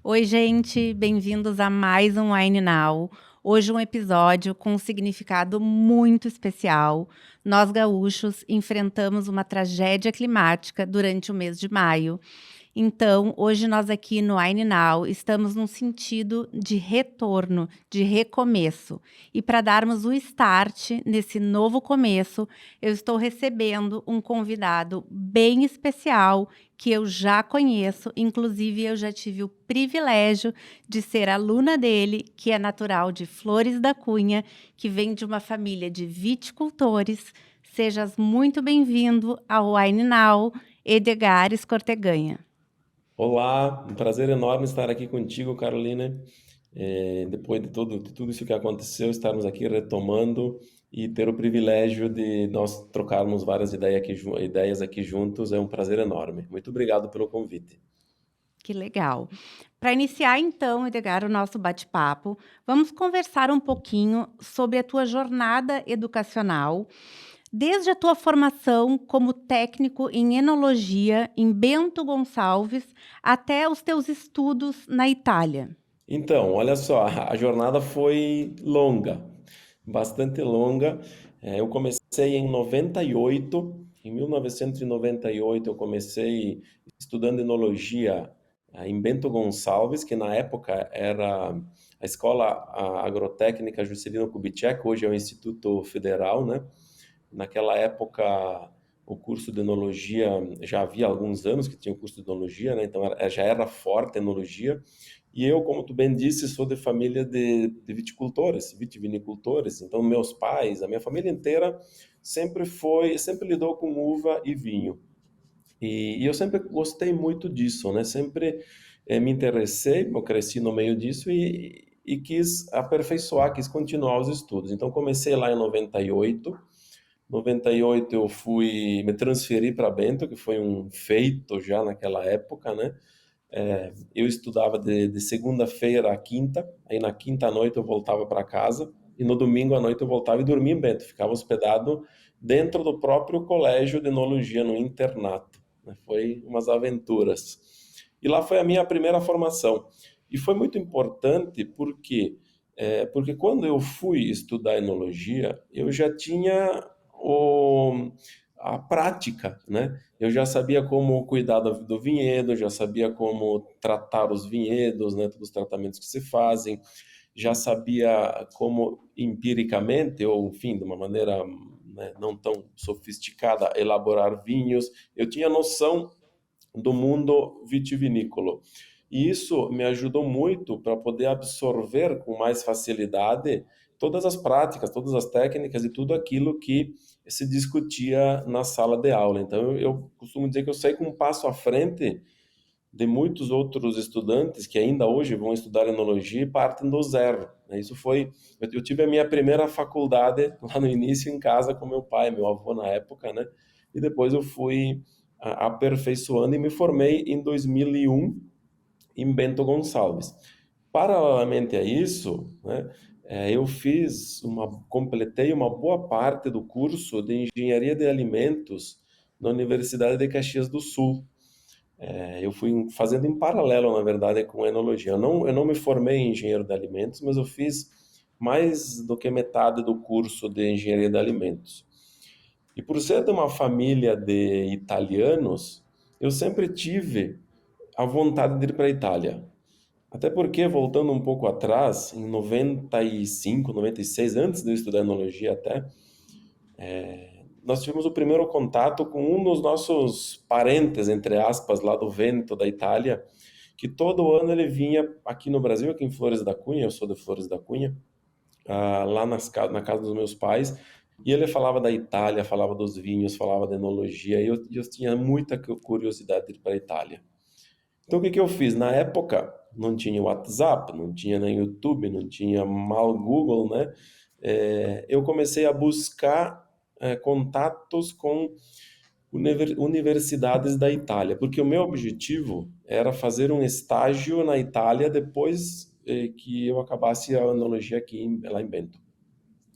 Oi, gente, bem-vindos a mais um Wine Now. Hoje um episódio com um significado muito especial. Nós gaúchos enfrentamos uma tragédia climática durante o mês de maio. Então, hoje nós aqui no Wine Now estamos num sentido de retorno, de recomeço. E para darmos o start nesse novo começo, eu estou recebendo um convidado bem especial que eu já conheço, inclusive eu já tive o privilégio de ser aluna dele, que é natural de Flores da Cunha, que vem de uma família de viticultores. Sejas muito bem-vindo ao Wine Now, Edgar Escorteganha. Olá, um prazer enorme estar aqui contigo, Carolina. Depois de tudo isso que aconteceu, estarmos aqui retomando e ter o privilégio de nós trocarmos várias ideias aqui juntos é um prazer enorme. Muito obrigado pelo convite. Que legal. Para iniciar, então, Edgar, o nosso bate-papo, vamos conversar um pouquinho sobre a tua jornada educacional, desde a tua formação como técnico em enologia em Bento Gonçalves até os teus estudos na Itália. Então, olha só, a jornada foi longa, bastante longa. Eu comecei em 98, em 1998 eu comecei estudando enologia em Bento Gonçalves, que na época era a Escola Agrotécnica Juscelino Kubitschek, hoje é o Instituto Federal, né? Naquela época, o curso de enologia já havia alguns anos que tinha o curso de enologia, né? Então já era forte a enologia. E eu, como tu bem disse, sou de família de viticultores, vitivinicultores. Então, meus pais, a minha família inteira sempre lidou com uva e vinho. E eu sempre gostei muito disso, né? Sempre me interessei, eu cresci no meio disso e quis aperfeiçoar, quis continuar os estudos. Então, comecei lá em 98. 98 eu me transferi para Bento, que foi um feito já naquela época, né? Eu estudava de segunda-feira à quinta, aí na quinta à noite eu voltava para casa, e no domingo à noite eu voltava e dormia em Bento, ficava hospedado dentro do próprio colégio de enologia, no internato, né? Foi umas aventuras. E lá foi a minha primeira formação. E foi muito importante porque quando eu fui estudar enologia, eu já tinha a prática, né? Eu já sabia como cuidar do vinhedo, já sabia como tratar os vinhedos, né? Todos os tratamentos que se fazem, já sabia como empiricamente, ou enfim, de uma maneira, né, não tão sofisticada, elaborar vinhos. Eu tinha noção do mundo vitivinícola. E isso me ajudou muito para poder absorver com mais facilidade todas as práticas, todas as técnicas e tudo aquilo que se discutia na sala de aula. Então, eu costumo dizer que eu saí com um passo à frente de muitos outros estudantes que ainda hoje vão estudar enologia e partem do zero, né? Eu tive a minha primeira faculdade lá no início em casa com meu pai, meu avô na época, né? E depois eu fui aperfeiçoando e me formei em 2001 em Bento Gonçalves. Paralelamente a isso, né, completei uma boa parte do curso de Engenharia de Alimentos na Universidade de Caxias do Sul. Eu fui fazendo em paralelo, na verdade, com a enologia. Eu não me formei em engenheiro de alimentos, mas eu fiz mais do que metade do curso de engenharia de alimentos. E por ser de uma família de italianos, eu sempre tive a vontade de ir para a Itália. Até porque, voltando um pouco atrás, em 95, 96, antes de eu estudar enologia até, nós tivemos o primeiro contato com um dos nossos parentes, entre aspas, lá do Vêneto, da Itália, que todo ano ele vinha aqui no Brasil, aqui em Flores da Cunha, eu sou de Flores da Cunha, na casa dos meus pais, e ele falava da Itália, falava dos vinhos, falava da enologia, e eu tinha muita curiosidade de ir para a Itália. Então, o que que eu fiz? Na época, não tinha WhatsApp, não tinha nem YouTube, não tinha mal Google, né? Eu comecei a buscar contatos com universidades da Itália, porque o meu objetivo era fazer um estágio na Itália depois que eu acabasse a enologia lá em Bento.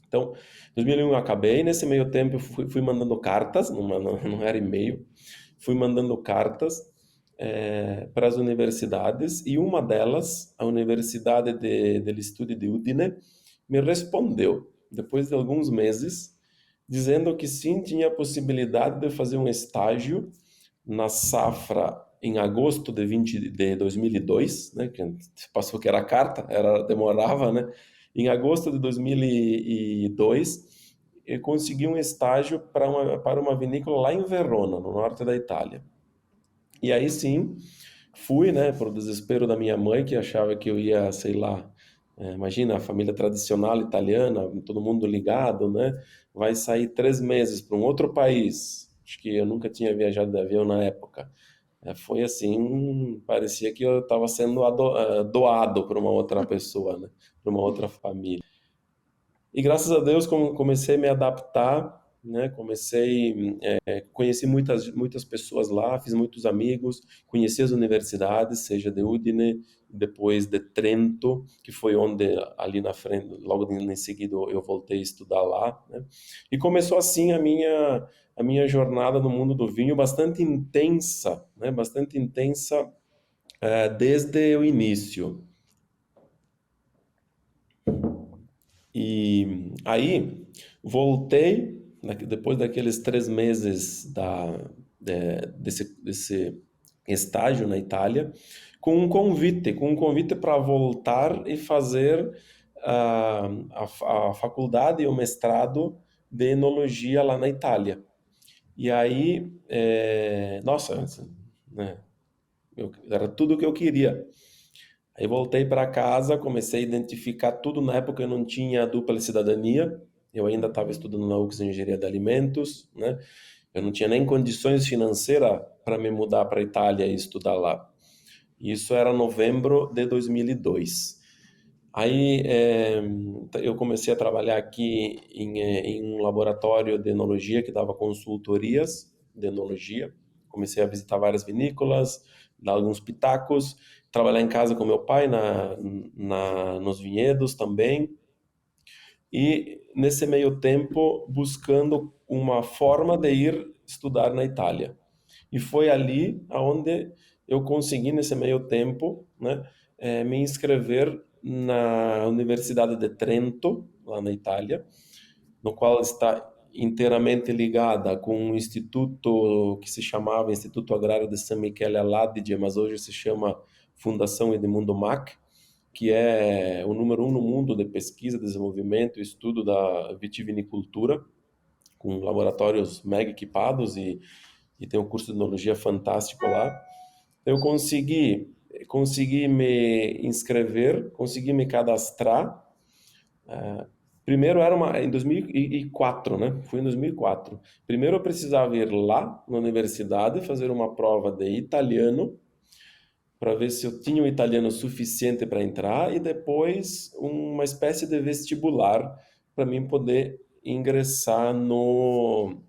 Então, em 2001 eu acabei, nesse meio tempo eu fui mandando cartas, não era e-mail, fui mandando cartas, para as universidades, e uma delas, a Universidade del Studio de Udine, me respondeu, depois de alguns meses, dizendo que sim, tinha a possibilidade de fazer um estágio na safra em agosto de 2002, né, que passou que era carta, demorava, né? Em agosto de 2002, eu consegui um estágio para uma vinícola lá em Verona, no norte da Itália. E aí sim, fui, né, pro desespero da minha mãe, que achava que eu ia, sei lá, imagina a família tradicional italiana, todo mundo ligado, né? Vai sair 3 meses para um outro país. Acho que eu nunca tinha viajado de avião na época. Foi assim, parecia que eu estava sendo doado para uma outra pessoa, né? Para uma outra família. E graças a Deus comecei a me adaptar, né? Conheci muitas pessoas lá, fiz muitos amigos, conheci as universidades, seja de Udine, depois de Trento, que foi onde ali na frente, logo em seguida eu voltei a estudar lá, né? E começou assim a minha jornada no mundo do vinho bastante intensa, né? Bastante intensa, desde o início. E aí voltei, depois daqueles 3 meses desse estágio na Itália, com um convite para voltar e fazer a faculdade e o mestrado de enologia lá na Itália. E aí, nossa, né, era tudo o que eu queria. Aí voltei para casa, comecei a identificar tudo. Na época eu não tinha dupla cidadania, eu ainda estava estudando na UX Engenharia de Alimentos, né? Eu não tinha nem condições financeiras para me mudar para a Itália e estudar lá. Isso era novembro de 2002. Aí eu comecei a trabalhar aqui em um laboratório de enologia que dava consultorias de enologia. Comecei a visitar várias vinícolas, dar alguns pitacos, trabalhar em casa com meu pai nos vinhedos também. E nesse meio tempo buscando uma forma de ir estudar na Itália. E foi ali aonde eu consegui, nesse meio tempo, né, me inscrever na Universidade de Trento, lá na Itália, no qual está inteiramente ligada com um instituto que se chamava Instituto Agrário de San Michele all'Adige, mas hoje se chama Fundação Edmundo Mack, que é o número 1 no mundo de pesquisa, desenvolvimento e estudo da vitivinicultura, com laboratórios mega equipados e tem um curso de enologia fantástico lá. Eu consegui me inscrever, consegui me cadastrar. Primeiro em 2004, né? Fui em 2004. Primeiro eu precisava ir lá na universidade fazer uma prova de italiano para ver se eu tinha o italiano suficiente para entrar e depois uma espécie de vestibular para mim poder ingressar no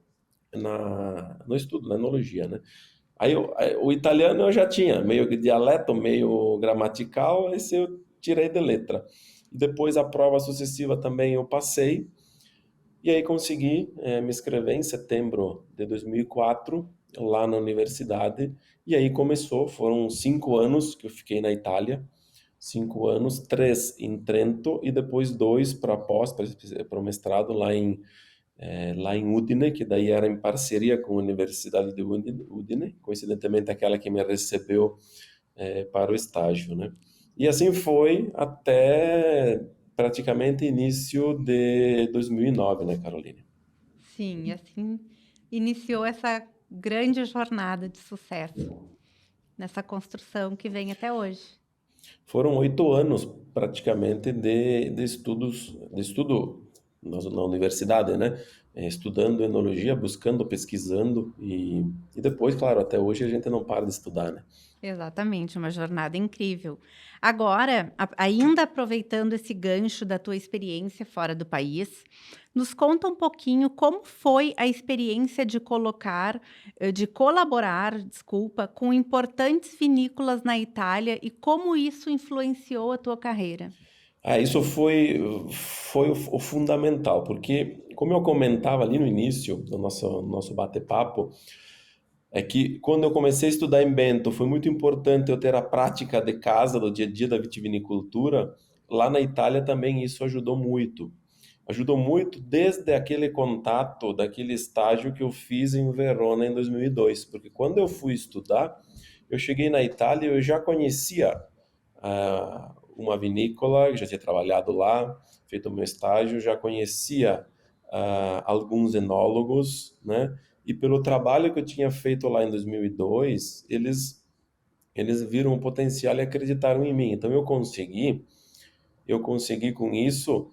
estudo, na enologia, né? O italiano eu já tinha, meio que dialeto, meio gramatical, esse eu tirei de letra. E depois a prova sucessiva também eu passei, e aí consegui me inscrever em setembro de 2004, lá na universidade, e aí começou, foram 5 anos que eu fiquei na Itália, 5 anos, 3 em Trento, e depois 2 para pós, para o mestrado lá em Udine, que daí era em parceria com a Universidade de Udine, coincidentemente aquela que me recebeu para o estágio, né? E assim foi até praticamente início de 2009, né, Caroline? Sim, e assim iniciou essa grande jornada de sucesso nessa construção que vem até hoje. Foram 8 anos praticamente de estudo na universidade, né? Estudando enologia, buscando, pesquisando e depois, claro, até hoje a gente não para de estudar, né? Exatamente, uma jornada incrível. Agora, ainda aproveitando esse gancho da tua experiência fora do país, nos conta um pouquinho como foi a experiência de colaborar, desculpa, com importantes vinícolas na Itália e como isso influenciou a tua carreira. Isso foi o fundamental, porque, como eu comentava ali no início do nosso bate-papo, é que quando eu comecei a estudar em Bento, foi muito importante eu ter a prática de casa, do dia a dia da vitivinicultura. Lá na Itália também isso ajudou muito. Ajudou muito desde aquele contato, daquele estágio que eu fiz em Verona em 2002, porque quando eu fui estudar, eu cheguei na Itália e eu já conhecia uma vinícola, eu já tinha trabalhado lá, feito o meu estágio, já conhecia alguns enólogos, né? E pelo trabalho que eu tinha feito lá em 2002, eles viram o potencial e acreditaram em mim. Então eu consegui com isso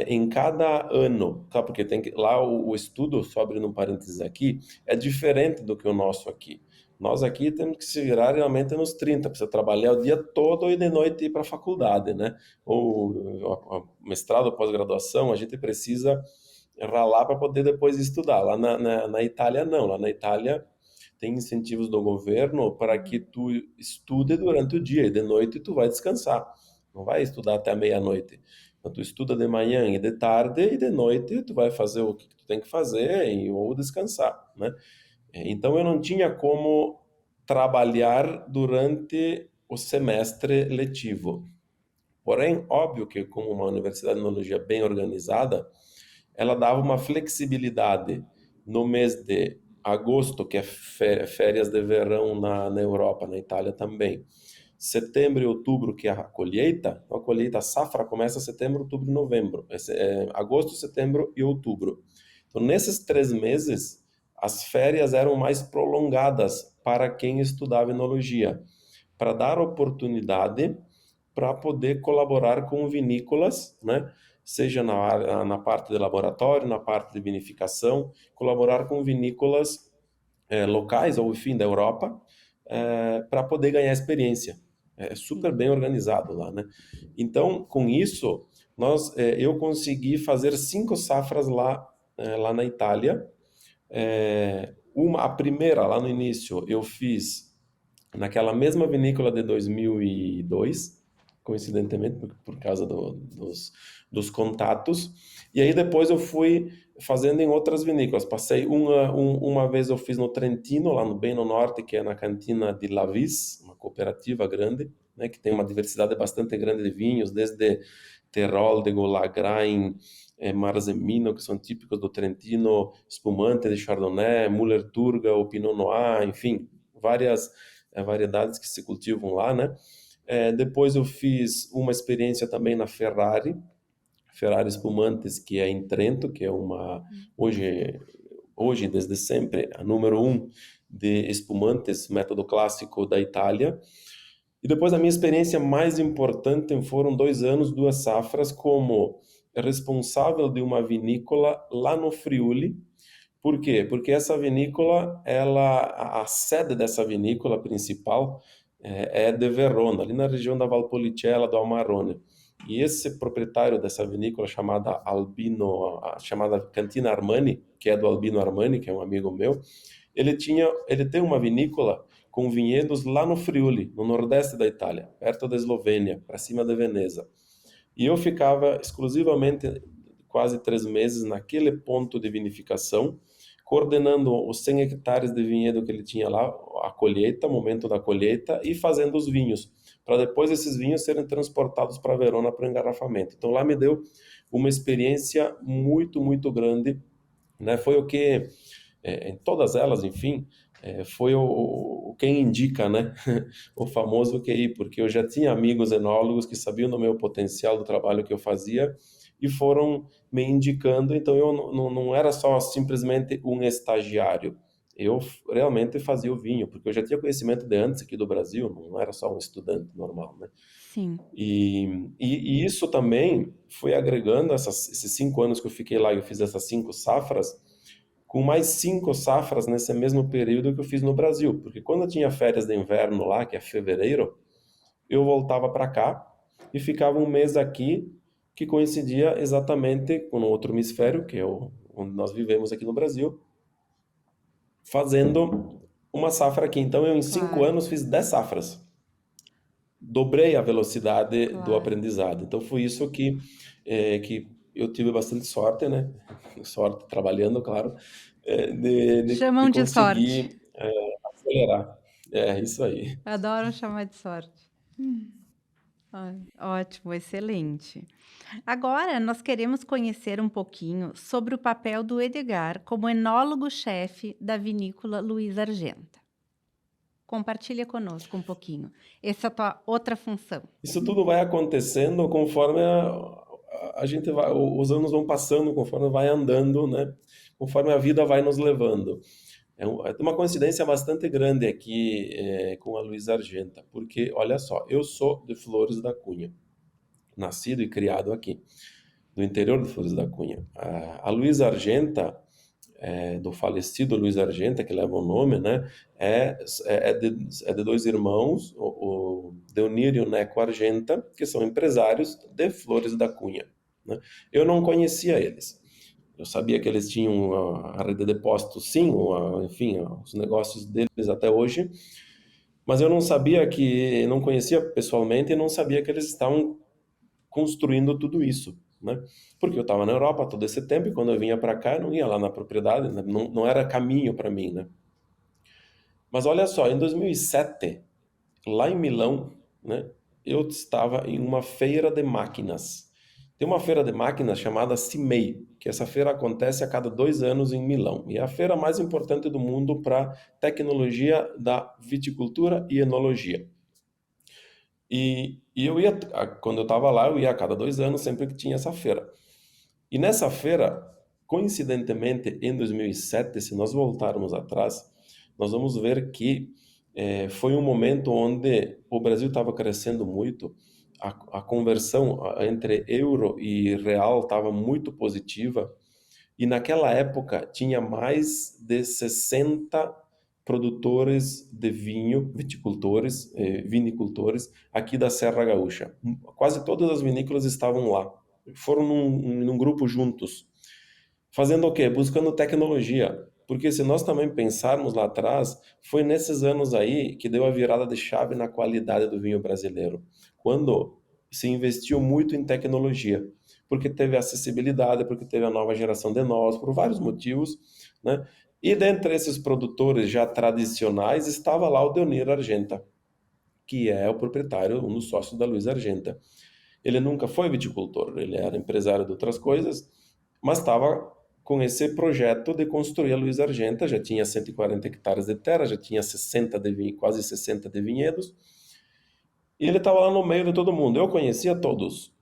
em cada ano, tá? Porque tem que, lá o estudo, só abrindo um parênteses aqui, é diferente do que o nosso aqui. Nós aqui temos que se virar realmente nos 30, precisa trabalhar o dia todo e de noite ir para a faculdade, né? Ou mestrado, pós-graduação, a gente precisa ralar para poder depois estudar. Lá na Itália, não. Lá na Itália tem incentivos do governo para que tu estude durante o dia e de noite tu vai descansar. Não vai estudar até a meia-noite. Então, tu estuda de manhã e de tarde e de noite tu vai fazer o que tu tem que fazer ou descansar, né? Então eu não tinha como trabalhar durante o semestre letivo. Porém, óbvio que como uma universidade de tecnologia bem organizada, ela dava uma flexibilidade no mês de agosto, que é férias de verão na Europa, na Itália também. Setembro e outubro, que é a colheita, a safra começa setembro, outubro e novembro. Agosto, setembro e outubro. Então, nesses 3 meses, as férias eram mais prolongadas para quem estudava enologia, para dar oportunidade para poder colaborar com vinícolas, né? Seja na parte de laboratório, na parte de vinificação, colaborar com vinícolas locais ou, enfim, da Europa, para poder ganhar experiência. É super Sim. bem organizado lá, né? Então, com isso, eu consegui fazer 5 safras lá na Itália. A primeira, lá no início, eu fiz naquela mesma vinícola de 2002, coincidentemente, por causa dos contatos. E aí depois eu fui fazendo em outras vinícolas. Passei uma vez eu fiz no Trentino, bem no norte, que é na cantina de Lavis, uma cooperativa grande, né, que tem uma diversidade bastante grande de vinhos, desde Terol, de Golagrain, Marzemino, que são típicos do Trentino, espumante de Chardonnay, Müller Turga, o Pinot Noir, enfim, várias variedades que se cultivam lá, né? Depois eu fiz uma experiência também na Ferrari Espumantes, que é em Trento, que é hoje desde sempre, a número um de espumantes, método clássico da Itália. E depois a minha experiência mais importante foram 2 anos, 2 safras, como responsável de uma vinícola lá no Friuli. Por quê? Porque essa vinícola, a sede dessa vinícola principal é de Verona, ali na região da Valpolicella, do Amarone. E esse proprietário dessa vinícola chamada Cantina Armani, que é do Albino Armani, que é um amigo meu, ele tem uma vinícola com vinhedos lá no Friuli, no nordeste da Itália, perto da Eslovênia, para cima de Veneza. E eu ficava exclusivamente quase 3 meses naquele ponto de vinificação, coordenando os 100 hectares de vinhedo que ele tinha lá, a colheita, o momento da colheita, e fazendo os vinhos, para depois esses vinhos serem transportados para Verona para engarrafamento. Então lá me deu uma experiência muito, muito grande, né? Foi o que, em todas elas, enfim, foi quem indica, né? O famoso QI, porque eu já tinha amigos enólogos que sabiam do meu potencial, do trabalho que eu fazia, e foram me indicando. Então eu não era só simplesmente um estagiário, eu realmente fazia o vinho, porque eu já tinha conhecimento de antes aqui do Brasil, não era só um estudante normal, né? Sim. E isso também foi agregando esses 5 anos que eu fiquei lá, e eu fiz essas 5 safras, com mais 5 safras nesse mesmo período que eu fiz no Brasil, porque quando eu tinha férias de inverno lá, que é fevereiro, eu voltava para cá e ficava um mês aqui, que coincidia exatamente com o outro hemisfério, que é onde nós vivemos aqui no Brasil, fazendo uma safra aqui. Então eu em cinco Claro, anos fiz 10 safras, dobrei a velocidade do claro. aprendizado. Então foi isso que eu tive bastante sorte, né? Sorte trabalhando, claro, de Chamam de conseguir. sorte. tolerar. É, isso aí. Adoram chamar de sorte. Ai, ótimo, excelente. Agora nós queremos conhecer um pouquinho sobre o papel do Edgar como enólogo-chefe da vinícola Luiz Argenta. Compartilha conosco um pouquinho. Essa é a tua outra função. Isso tudo vai acontecendo conforme a gente vai, os anos vão passando, conforme vai andando, né? Conforme a vida vai nos levando. É uma coincidência bastante grande aqui com a Luiz Argenta, porque, olha só, eu sou de Flores da Cunha, nascido e criado aqui, do interior de Flores da Cunha. A Luiz Argenta, do falecido Luiz Argenta, que leva o nome, né, é de dois irmãos, o Deunir e o Neco Argenta, que são empresários de Flores da Cunha, né? Eu não conhecia eles. Eu sabia que eles tinham a rede de depósitos, sim, enfim, os negócios deles até hoje, mas eu não sabia não conhecia pessoalmente e não sabia que eles estavam construindo tudo isso, né? Porque eu estava na Europa todo esse tempo e quando eu vinha para cá eu não ia lá na propriedade, né? Não era caminho para mim, né? Mas olha só, em 2007, lá em Milão, né, eu estava em uma feira de máquinas. Tem uma feira de máquinas chamada CIMEI, que essa feira acontece a cada 2 anos em Milão. E é a feira mais importante do mundo para tecnologia da viticultura e enologia. E eu ia, quando eu estava lá, eu ia a cada 2 anos, sempre que tinha essa feira. E nessa feira, coincidentemente, em 2007, se nós voltarmos atrás, nós vamos ver que foi um momento onde o Brasil estava crescendo muito, a conversão entre euro e real estava muito positiva, e naquela época tinha mais de 60 produtores de vinho, viticultores, vinicultores, aqui da Serra Gaúcha. Quase todas as vinícolas estavam lá. Foram num grupo juntos. Fazendo o quê? Buscando tecnologia. Porque se nós também pensarmos lá atrás, foi nesses anos aí que deu a virada de chave na qualidade do vinho brasileiro. Quando se investiu muito em tecnologia. Porque teve acessibilidade, porque teve a nova geração de nós, por vários motivos, né? E dentre esses produtores já tradicionais estava lá o Deunir Argenta, que é o proprietário, um dos sócios da Luiz Argenta. Ele nunca foi viticultor, ele era empresário de outras coisas, mas estava com esse projeto de construir a Luiz Argenta, já tinha 140 hectares de terra, já tinha 60 quase 60 de vinhedos, e ele estava lá no meio de todo mundo. Eu conhecia todos,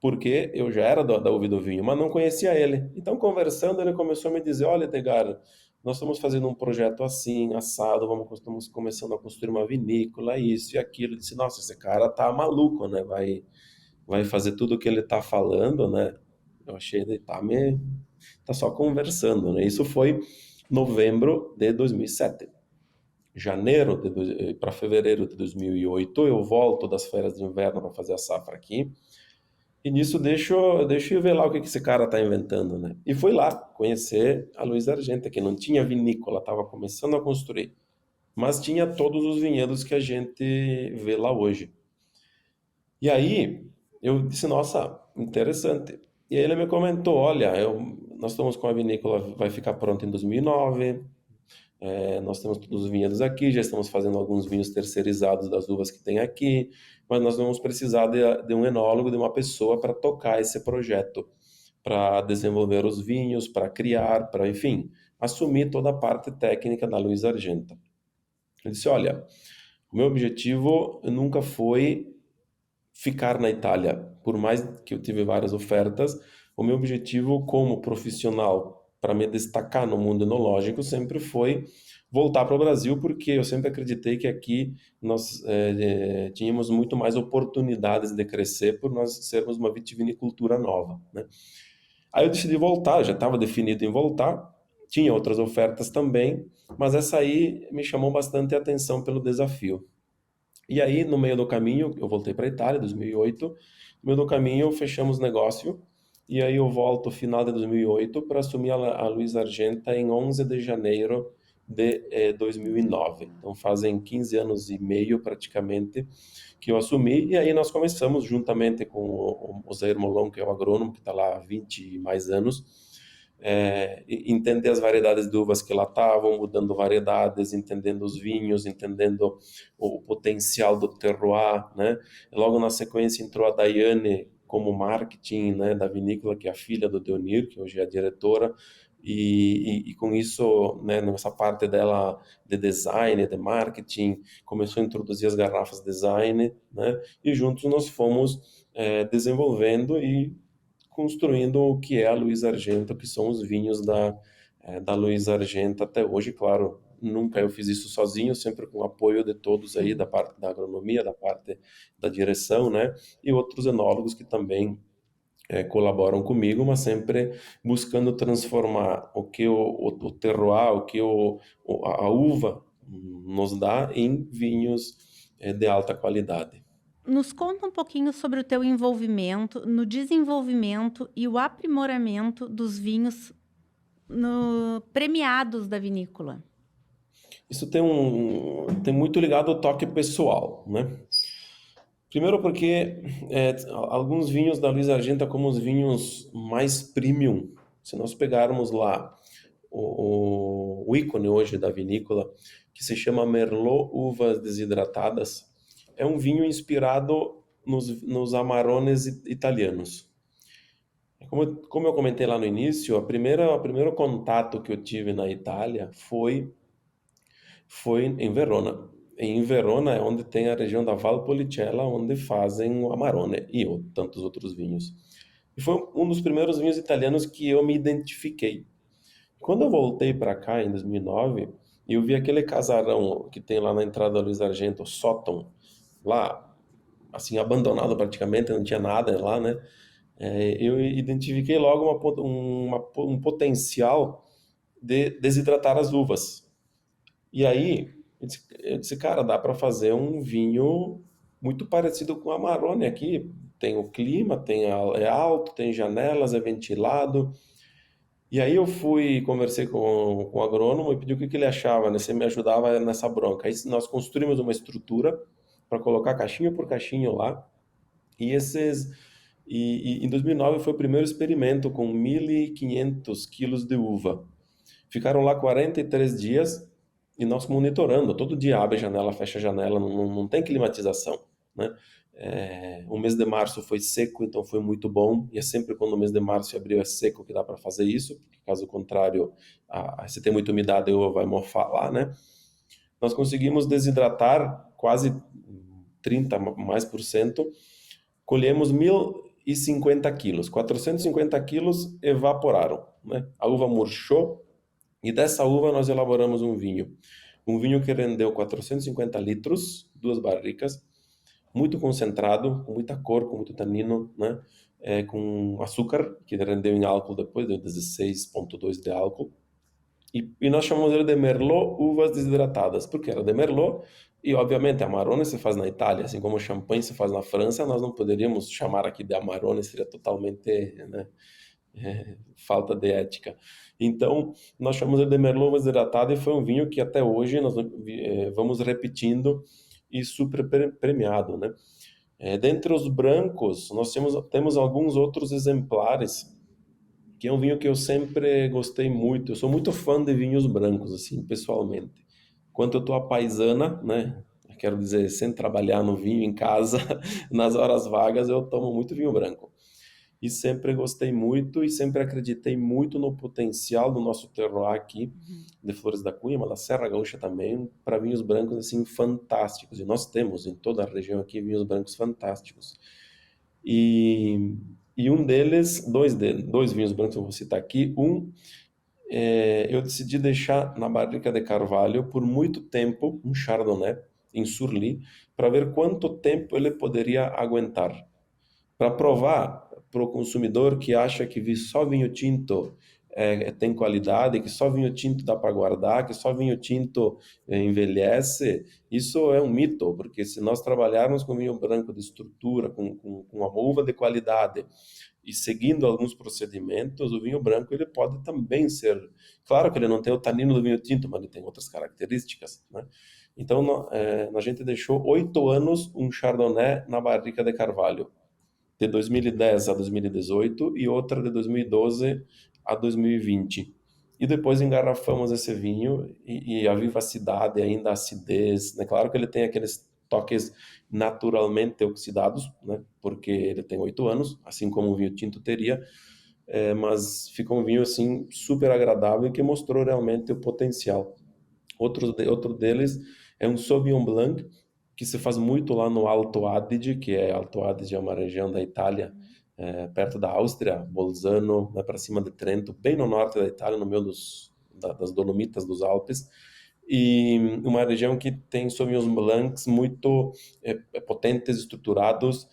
porque eu já era da Uva do Vinho, mas não conhecia ele. Então, conversando, ele começou a me dizer, olha, Edgar, nós estamos fazendo um projeto assim, assado, estamos começando a construir uma vinícola, isso e aquilo. Eu disse, nossa, esse cara tá maluco, né? Vai fazer tudo o que ele está falando, né? Eu achei ele tá só conversando, né? Isso foi novembro de 2007. Janeiro para fevereiro de 2008 eu volto das férias de inverno para fazer a safra aqui. E nisso deixo eu ver lá o que esse cara tá inventando, né? E fui lá conhecer a Luiz Argenta, que não tinha vinícola, estava começando a construir, mas tinha todos os vinhedos que a gente vê lá hoje. E aí eu disse, nossa, interessante. E aí ele me comentou, olha, nós estamos com a vinícola, vai ficar pronta em 2009, nós temos todos os vinhedos aqui, já estamos fazendo alguns vinhos terceirizados das uvas que tem aqui, mas nós vamos precisar de um enólogo, de uma pessoa para tocar esse projeto, para desenvolver os vinhos, para criar, para, enfim, assumir toda a parte técnica da Luiz Argenta. Eu disse, olha, o meu objetivo nunca foi ficar na Itália. Por mais que eu tive várias ofertas, o meu objetivo como profissional para me destacar no mundo enológico sempre foi voltar para o Brasil, porque eu sempre acreditei que aqui nós tínhamos muito mais oportunidades de crescer por nós sermos uma vitivinicultura nova, né? Aí eu decidi voltar, eu já estava definido em voltar, tinha outras ofertas também, mas essa aí me chamou bastante a atenção pelo desafio. E aí, no meio do caminho, eu voltei para a Itália, em 2008. No meio do caminho, fechamos negócio. E aí, eu volto final de 2008 para assumir a Luiz Argenta em 11 de janeiro de 2009. Então, fazem 15 anos e meio, praticamente, que eu assumi. E aí, nós começamos, juntamente com o Zé Molon, que é o agrônomo, que está lá há 20 e mais anos, entender as variedades de uvas que lá estavam, mudando variedades, entendendo os vinhos, entendendo o potencial do terroir, né? Logo na sequência entrou a Daiane como marketing, né, da vinícola, que é a filha do Deonir, que hoje é a diretora, e com isso, né, nessa parte dela de design, de marketing, começou a introduzir as garrafas design, né, e juntos nós fomos desenvolvendo e construindo o que é a Luiz Argenta, que são os vinhos da Luiz Argenta até hoje, claro. Nunca eu fiz isso sozinho, sempre com o apoio de todos aí, da parte da agronomia, da parte da direção, né? E outros enólogos que também colaboram comigo, mas sempre buscando transformar o que o terroir, o que a uva nos dá em vinhos de alta qualidade. Nos conta um pouquinho sobre o teu envolvimento no desenvolvimento e o aprimoramento dos vinhos premiados da vinícola. Isso tem muito ligado ao toque pessoal, né? Primeiro porque alguns vinhos da Luiz Argenta, como os vinhos mais premium, se nós pegarmos lá o ícone hoje da vinícola, que se chama Merlot Uvas Desidratadas, é um vinho inspirado nos Amarones italianos. Como eu comentei lá no início, o primeiro contato que eu tive na Itália foi em Verona. E em Verona é onde tem a região da Valpolicella, onde fazem o Amarone e tantos outros vinhos. E foi um dos primeiros vinhos italianos que eu me identifiquei. Quando eu voltei para cá em 2009, eu vi aquele casarão que tem lá na entrada da Luiz Argento, o sótão, lá, assim, abandonado praticamente, não tinha nada lá, né? Eu identifiquei logo um potencial de desidratar as uvas. E aí, eu disse, cara, dá para fazer um vinho muito parecido com o Amarone aqui. Tem o clima, é alto, tem janelas, é ventilado. E aí eu conversei com o agrônomo e pedi o que ele achava, né? Se ele me ajudava nessa bronca. Aí nós construímos uma estrutura para colocar caixinho por caixinho lá. E em 2009 foi o primeiro experimento com 1.500 quilos de uva. Ficaram lá 43 dias e nós monitorando. Todo dia abre a janela, fecha a janela, não tem climatização, né? O mês de março foi seco, então foi muito bom. E é sempre quando o mês de março e abril é seco que dá para fazer isso, porque caso contrário, se tem muita umidade, a uva vai mofar lá, né? Nós conseguimos desidratar quase 30 mais por cento. Colhemos 1.050 quilos, 450 quilos evaporaram, né? A uva murchou e dessa uva nós elaboramos um vinho. Um vinho que rendeu 450 litros, 2 barricas, muito concentrado, com muita cor, com muito tanino, né? Com açúcar, que rendeu em álcool depois, deu 16,2 de álcool. E nós chamamos ele de Merlot uvas desidratadas, porque era de Merlot, e obviamente Amarone se faz na Itália, assim como o champanhe se faz na França, nós não poderíamos chamar aqui de Amarone, seria totalmente, né, falta de ética. Então, nós chamamos ele de Merlot uvas desidratadas e foi um vinho que até hoje nós vamos repetindo e super premiado, né? Dentre os brancos, nós temos alguns outros exemplares, que é um vinho que eu sempre gostei muito. Eu sou muito fã de vinhos brancos, assim, pessoalmente. Enquanto eu tô à paisana, né? Quero dizer, sem trabalhar no vinho em casa, nas horas vagas, eu tomo muito vinho branco. E sempre gostei muito e sempre acreditei muito no potencial do nosso terroir aqui, de Flores da Cunha, mas da Serra Gaúcha também, para vinhos brancos, assim, fantásticos. E nós temos em toda a região aqui vinhos brancos fantásticos. E, e um deles, dois vinhos brancos eu vou citar aqui. Eu decidi deixar na barrica de carvalho por muito tempo, um Chardonnay, em Surly, para ver quanto tempo ele poderia aguentar. Para provar para o consumidor que acha que só vinho tinto tem qualidade, que só vinho tinto dá para guardar, que só vinho tinto envelhece, isso é um mito, porque se nós trabalharmos com vinho branco de estrutura, com uma uva de qualidade e seguindo alguns procedimentos, o vinho branco ele pode também ser, claro que ele não tem o tanino do vinho tinto, mas ele tem outras características, né? Então, a gente deixou 8 anos um Chardonnay na barrica de carvalho, de 2010 a 2018 e outra de 2012 a 2020. E depois engarrafamos esse vinho e a vivacidade, ainda a acidez, né? Claro que ele tem aqueles toques naturalmente oxidados, né? Porque ele tem 8 anos, assim como o vinho tinto teria, mas ficou um vinho assim super agradável que mostrou realmente o potencial. Outro deles é um Sauvignon Blanc, que se faz muito lá no Alto Adige, que é Alto Adige é uma região da Itália, perto da Áustria, Bolzano, né, para cima de Trento, bem no norte da Itália, no meio das Dolomitas dos Alpes, e uma região que tem Sauvignons Blancs muito potentes, estruturados,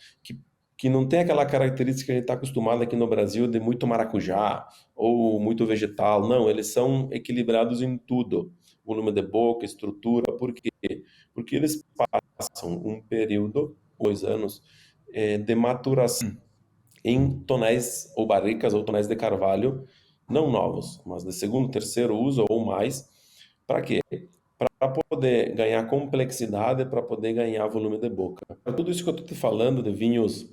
que não tem aquela característica que a gente está acostumado aqui no Brasil de muito maracujá ou muito vegetal. Não, eles são equilibrados em tudo. Volume de boca, estrutura. Por quê? Porque eles passam um período, 2 anos, de maturação em tonéis ou barricas ou tonéis de carvalho, não novos, mas de segundo, terceiro uso ou mais. Para quê? Para poder ganhar complexidade, para poder ganhar volume de boca. Tudo isso que eu estou te falando de vinhos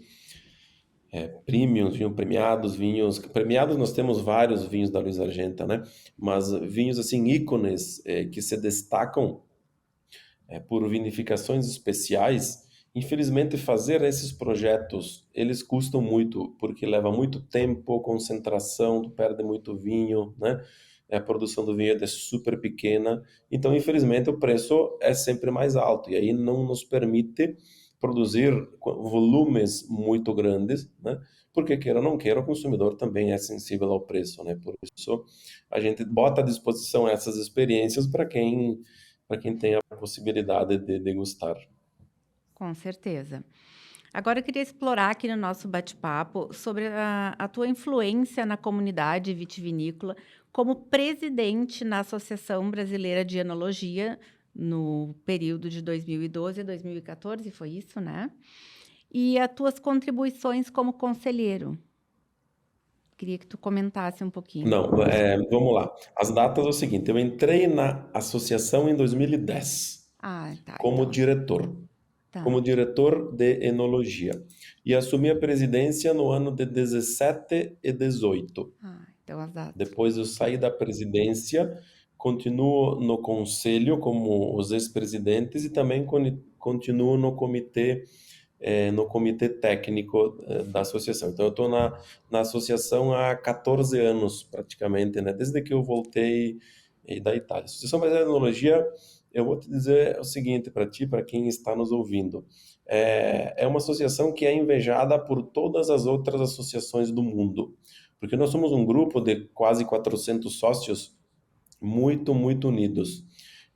premiums, vinhos premiados, vinhos premiados, nós temos vários vinhos da Luiz Argenta, né? Mas vinhos assim ícones que se destacam por vinificações especiais. Infelizmente, fazer esses projetos, eles custam muito, porque leva muito tempo, concentração, tu perde muito vinho, né? A produção do vinho é super pequena, então, infelizmente, o preço é sempre mais alto, e aí não nos permite produzir volumes muito grandes, né? Porque queira ou não queira, o consumidor também é sensível ao preço, né? Por isso, a gente bota à disposição essas experiências para quem tem a possibilidade de degustar. Com certeza. Agora eu queria explorar aqui no nosso bate-papo sobre a tua influência na comunidade vitivinícola como presidente na Associação Brasileira de Enologia no período de 2012 a 2014, foi isso, né? E as tuas contribuições como conselheiro. Queria que tu comentasse um pouquinho. Não, vamos lá. As datas é o seguinte: eu entrei na associação em 2010 Ah, tá, como então, diretor, tá. como diretor de enologia. E assumi a presidência no ano de 17 e 18. Ah, então as datas. Depois eu saí da presidência, continuo no conselho como os ex-presidentes e também continuo no comitê técnico da associação. Então, eu estou na associação há 14 anos, praticamente, né? Desde que eu voltei da Itália. A Associação Brasileira de Enologia, eu vou te dizer o seguinte para ti, para quem está nos ouvindo. É uma associação que é invejada por todas as outras associações do mundo, porque nós somos um grupo de quase 400 sócios muito, muito unidos.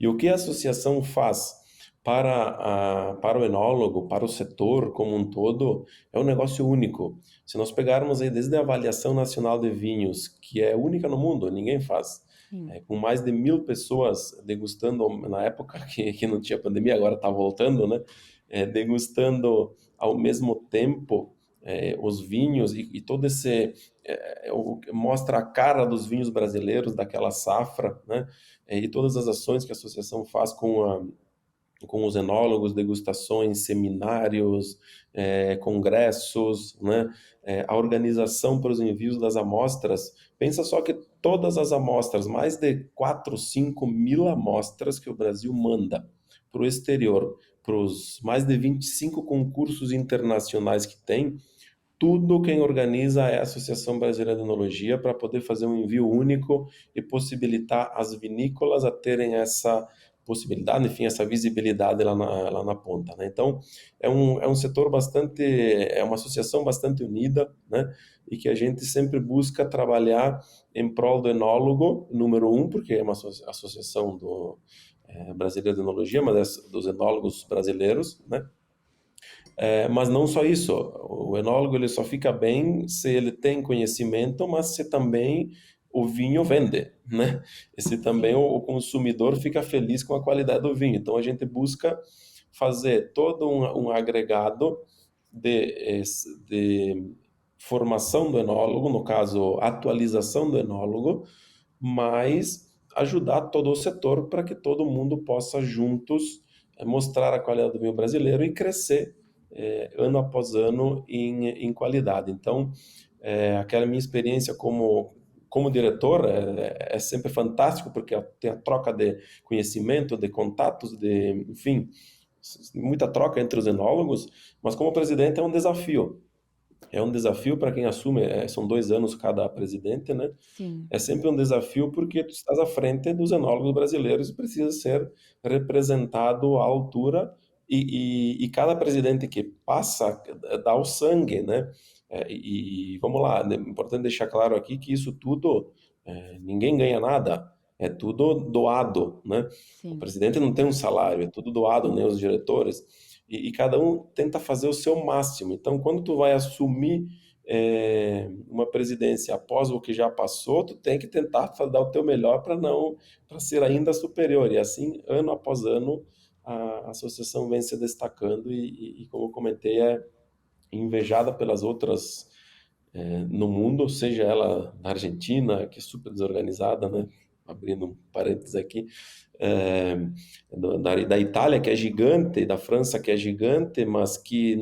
E o que a associação faz para o enólogo, para o setor como um todo, é um negócio único. Se nós pegarmos aí desde a Avaliação Nacional de Vinhos, que é única no mundo, ninguém faz, Sim. com mais de 1.000 pessoas degustando, na época que não tinha pandemia, agora está voltando, né? Degustando ao mesmo tempo os vinhos e todo esse mostra a cara dos vinhos brasileiros daquela safra, né? E todas as ações que a associação faz com os enólogos, degustações, seminários, congressos, né? A organização para os envios das amostras. Pensa só que todas as amostras, mais de 4, 5 mil amostras que o Brasil manda para o exterior, para os mais de 25 concursos internacionais que tem, tudo quem organiza é a Associação Brasileira de Enologia para poder fazer um envio único e possibilitar as vinícolas a terem essa possibilidade, enfim, essa visibilidade lá na ponta, né? Então, é um setor bastante, é uma associação bastante unida, né? E que a gente sempre busca trabalhar em prol do enólogo, número um, porque é uma associação brasileira de enologia, mas dos enólogos brasileiros, né? Mas não só isso, o enólogo ele só fica bem se ele tem conhecimento, mas se também o vinho vende, né? E se também Sim. o consumidor fica feliz com a qualidade do vinho. Então a gente busca fazer todo um agregado de formação do enólogo, no caso, atualização do enólogo, mas ajudar todo o setor para que todo mundo possa juntos mostrar a qualidade do vinho brasileiro e crescer ano após ano em qualidade. Então, aquela minha experiência como diretor, é sempre fantástico, porque tem a troca de conhecimento, de contatos, enfim, muita troca entre os enólogos, mas como presidente é um desafio. É um desafio para quem assume, são 2 anos cada presidente, né? Sim, É sempre um desafio porque tu estás à frente dos enólogos brasileiros e precisa ser representado à altura e cada presidente que passa dá o sangue, né? E vamos lá, é importante deixar claro aqui que isso tudo, ninguém ganha nada, é tudo doado, né? O sim. presidente não tem um salário, é tudo doado, nem os diretores, e cada um tenta fazer o seu máximo. Então, quando tu vai assumir uma presidência após o que já passou, tu tem que tentar dar o teu melhor para ser ainda superior. E assim, ano após ano, a associação vem se destacando e como eu comentei, é invejada pelas outras no mundo, seja ela na Argentina, que é super desorganizada, né? Abrindo um parênteses aqui, é, da Itália, que é gigante, da França, que é gigante, mas que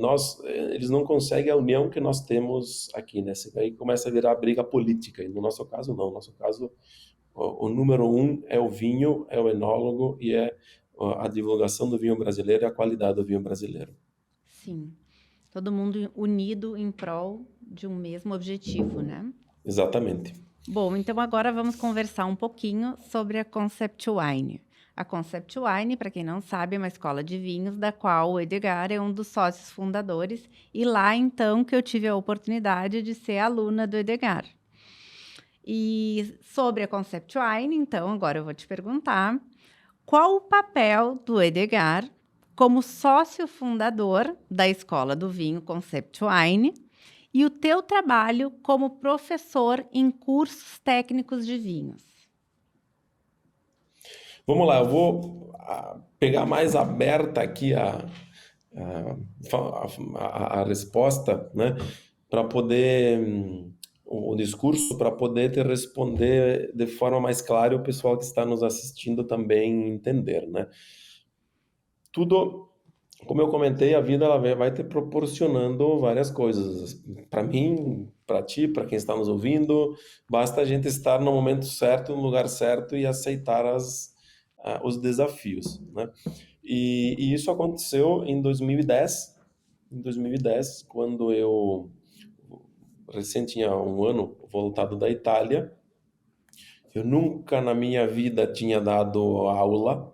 eles não conseguem a união que nós temos aqui, né? Aí começa a virar briga política, e no nosso caso, não. No nosso caso, o número um é o vinho, é o enólogo e é a divulgação do vinho brasileiro e a qualidade do vinho brasileiro. Sim. Todo mundo unido em prol de um mesmo objetivo, né? Exatamente. Bom, então agora vamos conversar um pouquinho sobre a Concept Wine. A Concept Wine, para quem não sabe, é uma escola de vinhos da qual o Edgar é um dos sócios fundadores e lá então que eu tive a oportunidade de ser aluna do Edgar. E sobre a Concept Wine, então agora eu vou te perguntar qual o papel do Edgar como sócio fundador da Escola do Vinho Concept Wine e o teu trabalho como professor em cursos técnicos de vinhos. Vamos lá, eu vou pegar mais aberta aqui a resposta, né, para poder, o discurso, para poder te responder de forma mais clara e o pessoal que está nos assistindo também entender, né? Tudo, como eu comentei, a vida ela vai te proporcionando várias coisas. Para mim, para ti, para quem está nos ouvindo, basta a gente estar no momento certo, no lugar certo e aceitar os desafios, né? E isso aconteceu em 2010. Em 2010, quando eu recém tinha um ano voltado da Itália, eu nunca na minha vida tinha dado aula,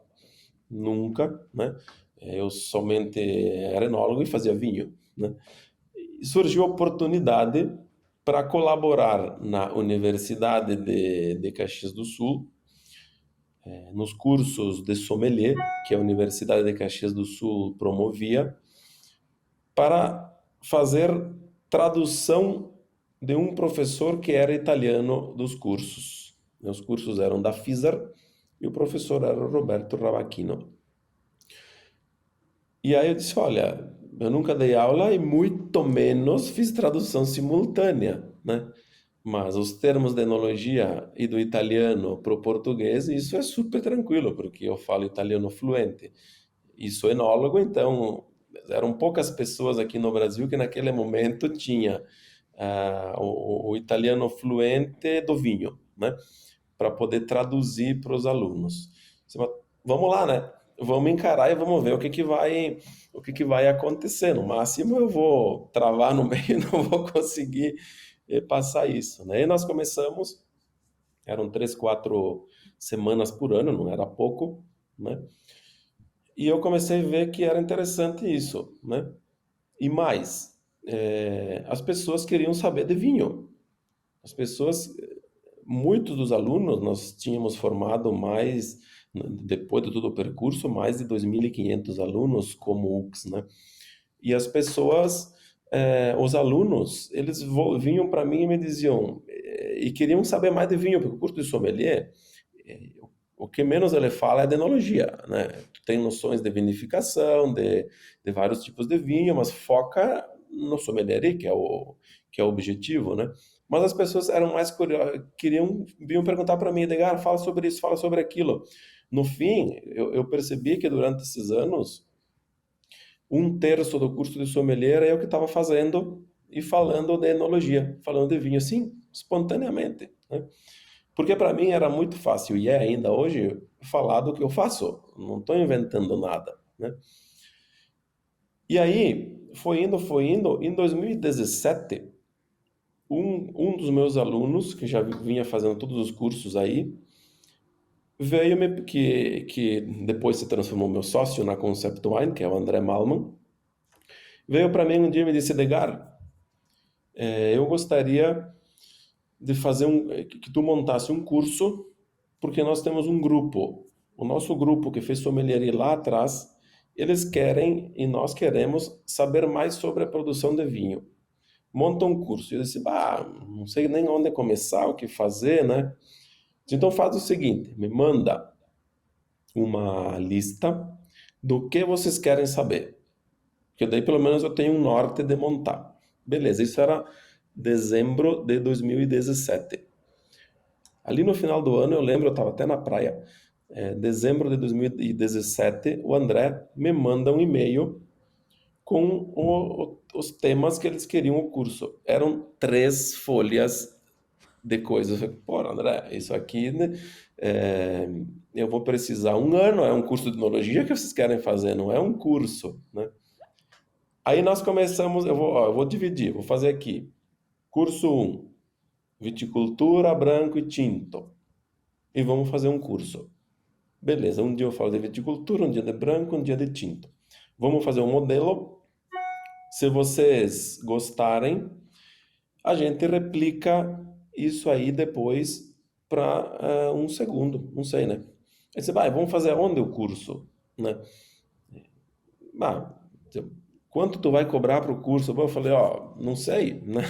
nunca, né? Eu somente era enólogo e fazia vinho, né? E surgiu a oportunidade para colaborar na Universidade de Caxias do Sul, nos cursos de sommelier, que a Universidade de Caxias do Sul promovia, para fazer tradução de um professor que era italiano dos cursos. Os cursos eram da FISAR e o professor era o Roberto Ravachino. E aí eu disse, olha, eu nunca dei aula e muito menos fiz tradução simultânea, né? Mas os termos de enologia e do italiano para o português, isso é super tranquilo, porque eu falo italiano fluente e sou enólogo, então eram poucas pessoas aqui no Brasil que naquele momento tinha o italiano fluente do vinho, né? Para poder traduzir para os alunos. Vamos lá, né? Vamos encarar e vamos ver o que que vai acontecer. No máximo eu vou travar no meio e não vou conseguir passar isso, né? E nós começamos, eram 3, 4 semanas por ano, não era pouco, né? E eu comecei a ver que era interessante isso, né? E mais, as pessoas queriam saber de vinho. As pessoas, muitos dos alunos, nós tínhamos formado mais, depois de todo o percurso, mais de 2.500 alunos como UX, né? E as pessoas, os alunos, eles vinham para mim e me diziam, e queriam saber mais de vinho, porque o curso de sommelier, eh, o que menos ele fala é de enologia, né? Tu tem noções de vinificação, de vários tipos de vinho, mas foca no sommelier, que é o objetivo, né? Mas as pessoas eram mais curiosas, vinham perguntar para mim, Edgar, fala sobre isso, fala sobre aquilo. No fim, eu percebi que durante esses anos, 1/3 do curso de sommelier é eu que estava fazendo e falando de enologia, falando de vinho. Sim, espontaneamente, né? Porque para mim era muito fácil, e é ainda hoje, falar do que eu faço. Não estou inventando nada, né? E aí, foi indo. Em 2017, um dos meus alunos, que já vinha fazendo todos os cursos aí, que depois se transformou meu sócio na Concept Wine, que é o André Malman, veio para mim um dia e me disse: Edgar, eu gostaria de fazer que tu montasse um curso, porque nós temos um grupo. O nosso grupo que fez sommelier lá atrás, eles querem e nós queremos saber mais sobre a produção de vinho. Monta um curso. Eu disse: bah, não sei nem onde começar, o que fazer, né? Então faz o seguinte, me manda uma lista do que vocês querem saber. Porque daí pelo menos eu tenho um norte de montar. Beleza, isso era dezembro de 2017. Ali no final do ano, eu lembro, eu estava até na praia, dezembro de 2017, o André me manda um e-mail com os temas que eles queriam o curso. Eram 3 folhas de coisas. Eu falei: pô, André, isso aqui, né, é, eu vou precisar um ano, é um curso de enologia que vocês querem fazer, não é um curso, né? Aí nós começamos, eu vou dividir, vou fazer aqui. Curso um, viticultura, branco e tinto. E vamos fazer um curso. Beleza, um dia eu falo de viticultura, um dia de branco, um dia de tinto. Vamos fazer um modelo. Se vocês gostarem, a gente replica isso aí depois para um segundo, não sei, né? Aí você vai, vamos fazer onde o curso, né? Ah, quanto tu vai cobrar para o curso? Eu falei: ó, não sei, né?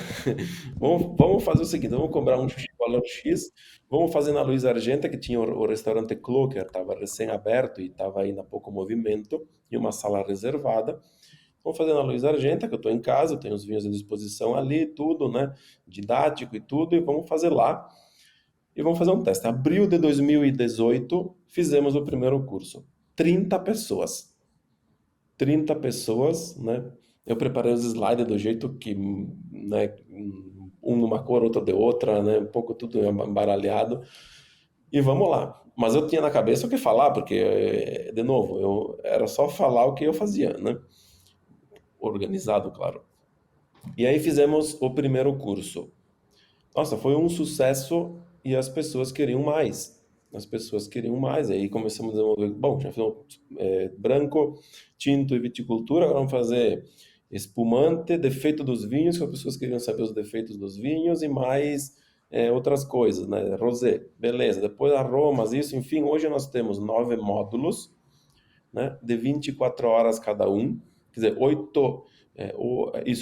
Vamos fazer o seguinte, vamos cobrar um valor X, vamos fazer na Luiz Argenta, que tinha o restaurante Clocker, estava recém-aberto e estava ainda pouco movimento, e uma sala reservada. Vamos fazer na Luiz Argenta, que eu estou em casa, eu tenho os vinhos à disposição ali, tudo, né? Didático e tudo, e vamos fazer lá. E vamos fazer um teste. Abril de 2018, fizemos o primeiro curso. 30 pessoas. 30 pessoas, né? Eu preparei os slides do jeito que, né, um numa cor, outro de outra, né? Um pouco tudo embaralhado. E vamos lá. Mas eu tinha na cabeça o que falar, porque, de novo, era só falar o que eu fazia, né? Organizado, claro. E aí fizemos o primeiro curso. Nossa, foi um sucesso e as pessoas queriam mais. As pessoas queriam mais. Aí começamos a desenvolver. Bom, já fizemos branco, tinto e viticultura. Agora vamos fazer espumante, defeito dos vinhos, que as pessoas queriam saber os defeitos dos vinhos e mais outras coisas, né? Rosé, beleza. Depois aromas, isso, enfim. Hoje nós temos 9 módulos, né? De 24 horas cada um. Quer dizer,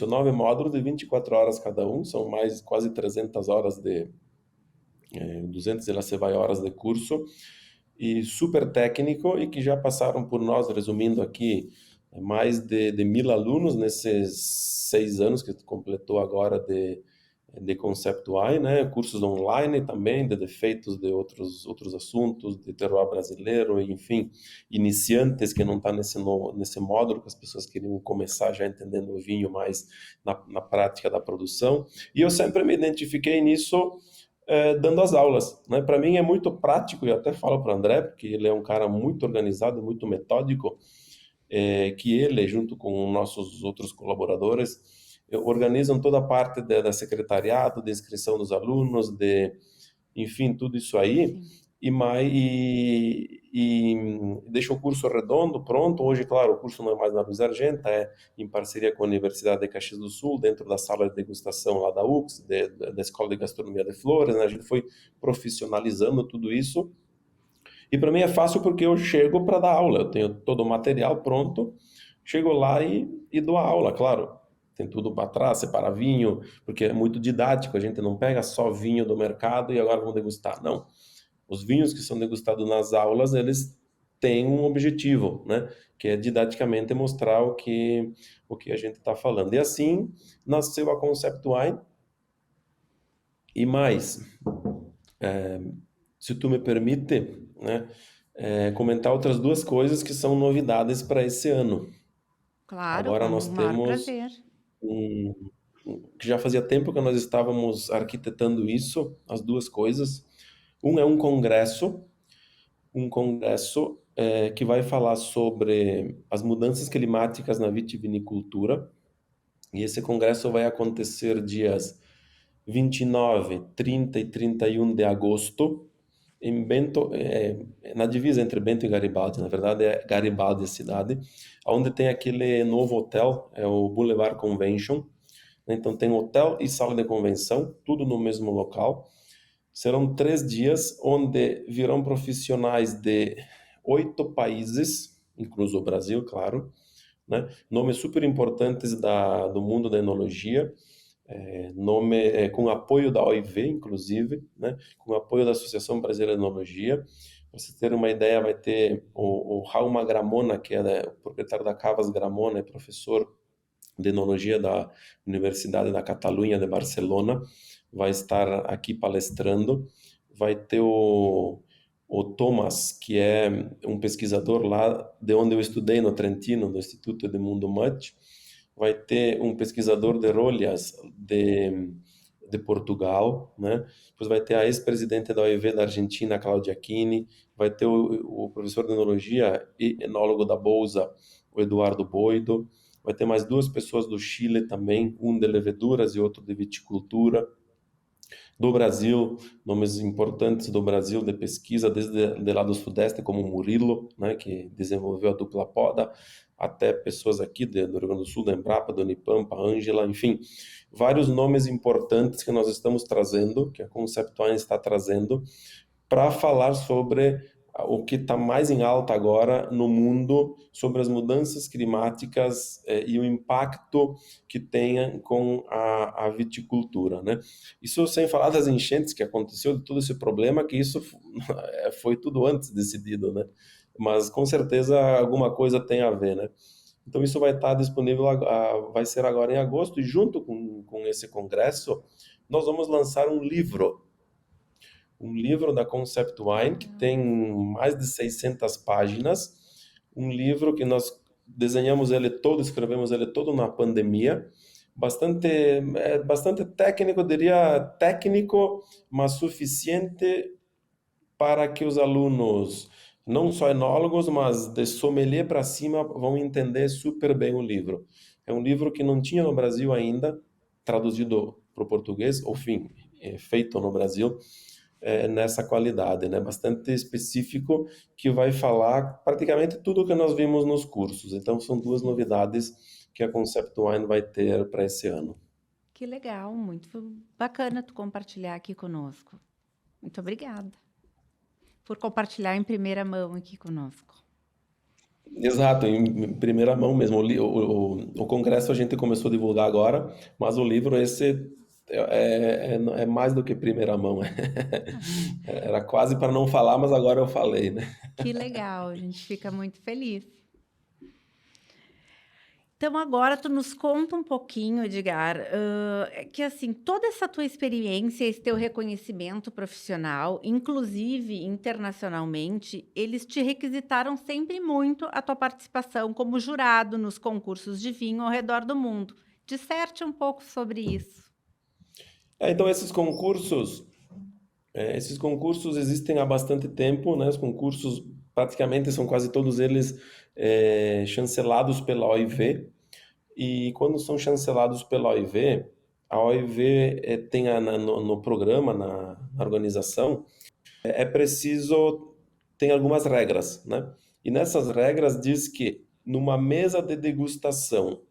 9 módulos de 24 horas cada um, são mais quase 300 horas 200 e lá se vai horas de curso, e super técnico, e que já passaram por nós, resumindo aqui, mais de 1.000 alunos nesses 6 anos que completou agora de Conceptuai, né? Cursos online também, de defeitos de outros assuntos, de terroir brasileiro, enfim, iniciantes que não estão nesse módulo, que as pessoas queriam começar já entendendo o vinho mais na prática da produção. E eu sempre me identifiquei nisso, dando as aulas, né? Para mim é muito prático, e eu até falo para o André, porque ele é um cara muito organizado, muito metódico, que ele, junto com nossos outros colaboradores, organizam toda a parte da secretariado, de inscrição dos alunos, enfim, tudo isso aí, Sim. e deixa o curso redondo, pronto. Hoje, claro, o curso não é mais na Luiz Argenta, é em parceria com a Universidade de Caxias do Sul, dentro da sala de degustação lá da UX, da Escola de Gastronomia de Flores, né? A gente foi profissionalizando tudo isso, e para mim é fácil porque eu chego para dar aula, eu tenho todo o material pronto, chego lá e dou a aula, claro. Tem tudo para trás, separa vinho, porque é muito didático, a gente não pega só vinho do mercado e agora vamos degustar. Não. Os vinhos que são degustados nas aulas, eles têm um objetivo, né? Que é didaticamente mostrar o que a gente está falando. E assim nasceu a Concept Wine. E mais, se tu me permite, né, comentar outras 2 coisas que são novidades para esse ano. Claro, Agora com nós o maior temos prazer. um, que já fazia tempo que nós estávamos arquitetando isso, as duas coisas. Um é um congresso que vai falar sobre as mudanças climáticas na vitivinicultura, e esse congresso vai acontecer dias 29, 30 e 31 de agosto, em Bento, na divisa entre Bento e Garibaldi, na verdade é Garibaldi a cidade, onde tem aquele novo hotel, é o Boulevard Convention, né? Então tem hotel e sala de convenção, tudo no mesmo local. Serão 3 dias onde virão profissionais de 8 países, incluso o Brasil, claro, né? Nomes super importantes do mundo da enologia, com apoio da OIV, inclusive, né? Com apoio da Associação Brasileira de Enologia. Para você ter uma ideia, vai ter o Jaume Gramona, que é o proprietário da Cavas Gramona, é professor de enologia da Universidade da Catalunha de Barcelona, vai estar aqui palestrando. Vai ter o Thomas, que é um pesquisador lá de onde eu estudei, no Trentino, no Instituto de Mundo Mut. Vai ter um pesquisador de rolhas de Portugal, né? Depois vai ter a ex-presidente da OIV da Argentina, Cláudia Chini. Vai ter o professor de enologia e enólogo da Bolsa, o Eduardo Boido. Vai ter mais 2 pessoas do Chile também, um de leveduras e outro de viticultura. Do Brasil, nomes importantes do Brasil de pesquisa, desde lá do Sudeste, como Murilo, né, que desenvolveu a dupla poda, até pessoas aqui do Rio Grande do Sul, da Embrapa, do Unipampa, Ângela, enfim, vários nomes importantes que nós estamos trazendo, que a Concept Wine está trazendo, para falar sobre o que está mais em alta agora no mundo, sobre as mudanças climáticas e o impacto que tem com a viticultura, né? Isso sem falar das enchentes que aconteceu, de todo esse problema, que isso foi tudo antes decidido, né? Mas com certeza alguma coisa tem a ver, né? Então isso vai estar disponível, vai ser agora em agosto, e junto com esse congresso, nós vamos lançar um livro da Concept Wine, que tem mais de 600 páginas, um livro que nós desenhamos ele todo, escrevemos ele todo na pandemia, bastante técnico, eu diria técnico, mas suficiente para que os alunos, não só enólogos, mas de sommelier para cima, vão entender super bem o livro. É um livro que não tinha no Brasil ainda, traduzido para o português, ou enfim, feito no Brasil, nessa qualidade, né? Bastante específico, que vai falar praticamente tudo o que nós vimos nos cursos. Então, são 2 novidades que a Concept Wine vai ter para esse ano. Que legal, muito bacana tu compartilhar aqui conosco. Muito obrigada por compartilhar em primeira mão aqui conosco. Exato, em primeira mão mesmo. O congresso a gente começou a divulgar agora, mas o livro esse é mais do que primeira mão. Era quase para não falar, mas agora eu falei, né? Que legal, a gente fica muito feliz. Então agora tu nos conta um pouquinho, Edgar, que assim, toda essa tua experiência, esse teu reconhecimento profissional, inclusive internacionalmente, eles te requisitaram sempre muito a tua participação como jurado nos concursos de vinho ao redor do mundo. Disserte um pouco sobre isso. Então esses concursos existem há bastante tempo, né? Os concursos praticamente são quase todos eles chancelados pela OIV. E quando são chancelados pela OIV, a OIV tem no programa, na organização, preciso, tem algumas regras, né? E nessas regras diz que numa mesa de degustação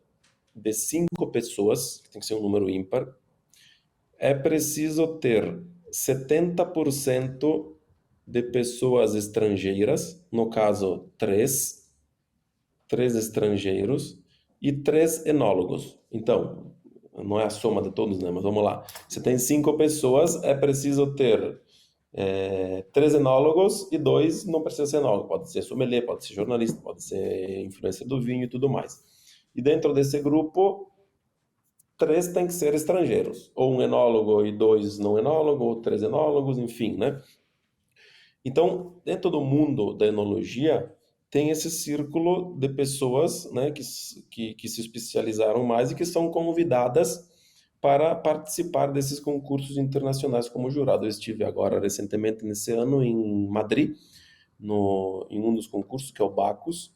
de 5 pessoas, que tem que ser um número ímpar, é preciso ter 70% de pessoas estrangeiras, no caso, três estrangeiros e 3 enólogos. Então, não é a soma de todos, né? Mas vamos lá. Você tem 5 pessoas, é preciso ter 3 enólogos e 2 não precisa ser enólogo. Pode ser sommelier, pode ser jornalista, pode ser influencer do vinho e tudo mais. E dentro desse grupo, 3 tem que ser estrangeiros. Ou um enólogo e 2 não enólogos, ou 3 enólogos, enfim, né? Então, dentro do mundo da enologia, tem esse círculo de pessoas, né, que se especializaram mais e que são convidadas para participar desses concursos internacionais como jurado. Eu estive agora recentemente nesse ano em Madrid, em um dos concursos que é o Bacus,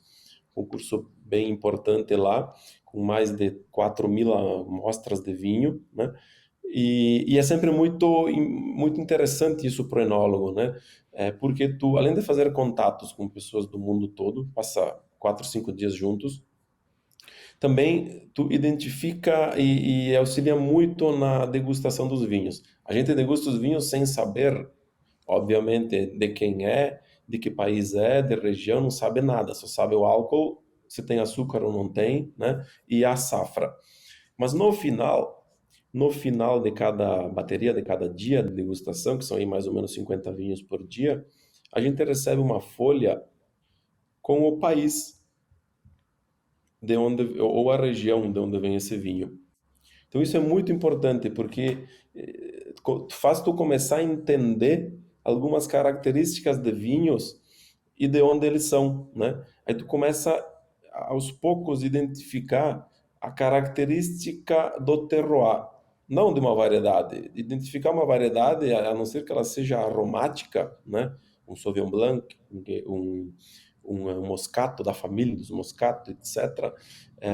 concurso bem importante lá, com mais de 4.000 amostras de vinho, né? E é sempre muito interessante isso para o enólogo, né? Porque tu, além de fazer contatos com pessoas do mundo todo, passa 4, 5 dias juntos, também tu identifica e auxilia muito na degustação dos vinhos. A gente degusta os vinhos sem saber, obviamente, de quem é, de que país é, de região, não sabe nada, só sabe o álcool, se tem açúcar ou não tem, né? E a safra. Mas no final de cada bateria, de cada dia de degustação, que são aí mais ou menos 50 vinhos por dia, a gente recebe uma folha com o país de onde, ou a região de onde vem esse vinho. Então isso é muito importante porque faz tu começar a entender algumas características de vinhos e de onde eles são, né? Aí tu começa aos poucos identificar a característica do terroir, não de uma variedade. Identificar uma variedade, a não ser que ela seja aromática, né? Um Sauvignon Blanc, um moscato da família dos moscato, etc.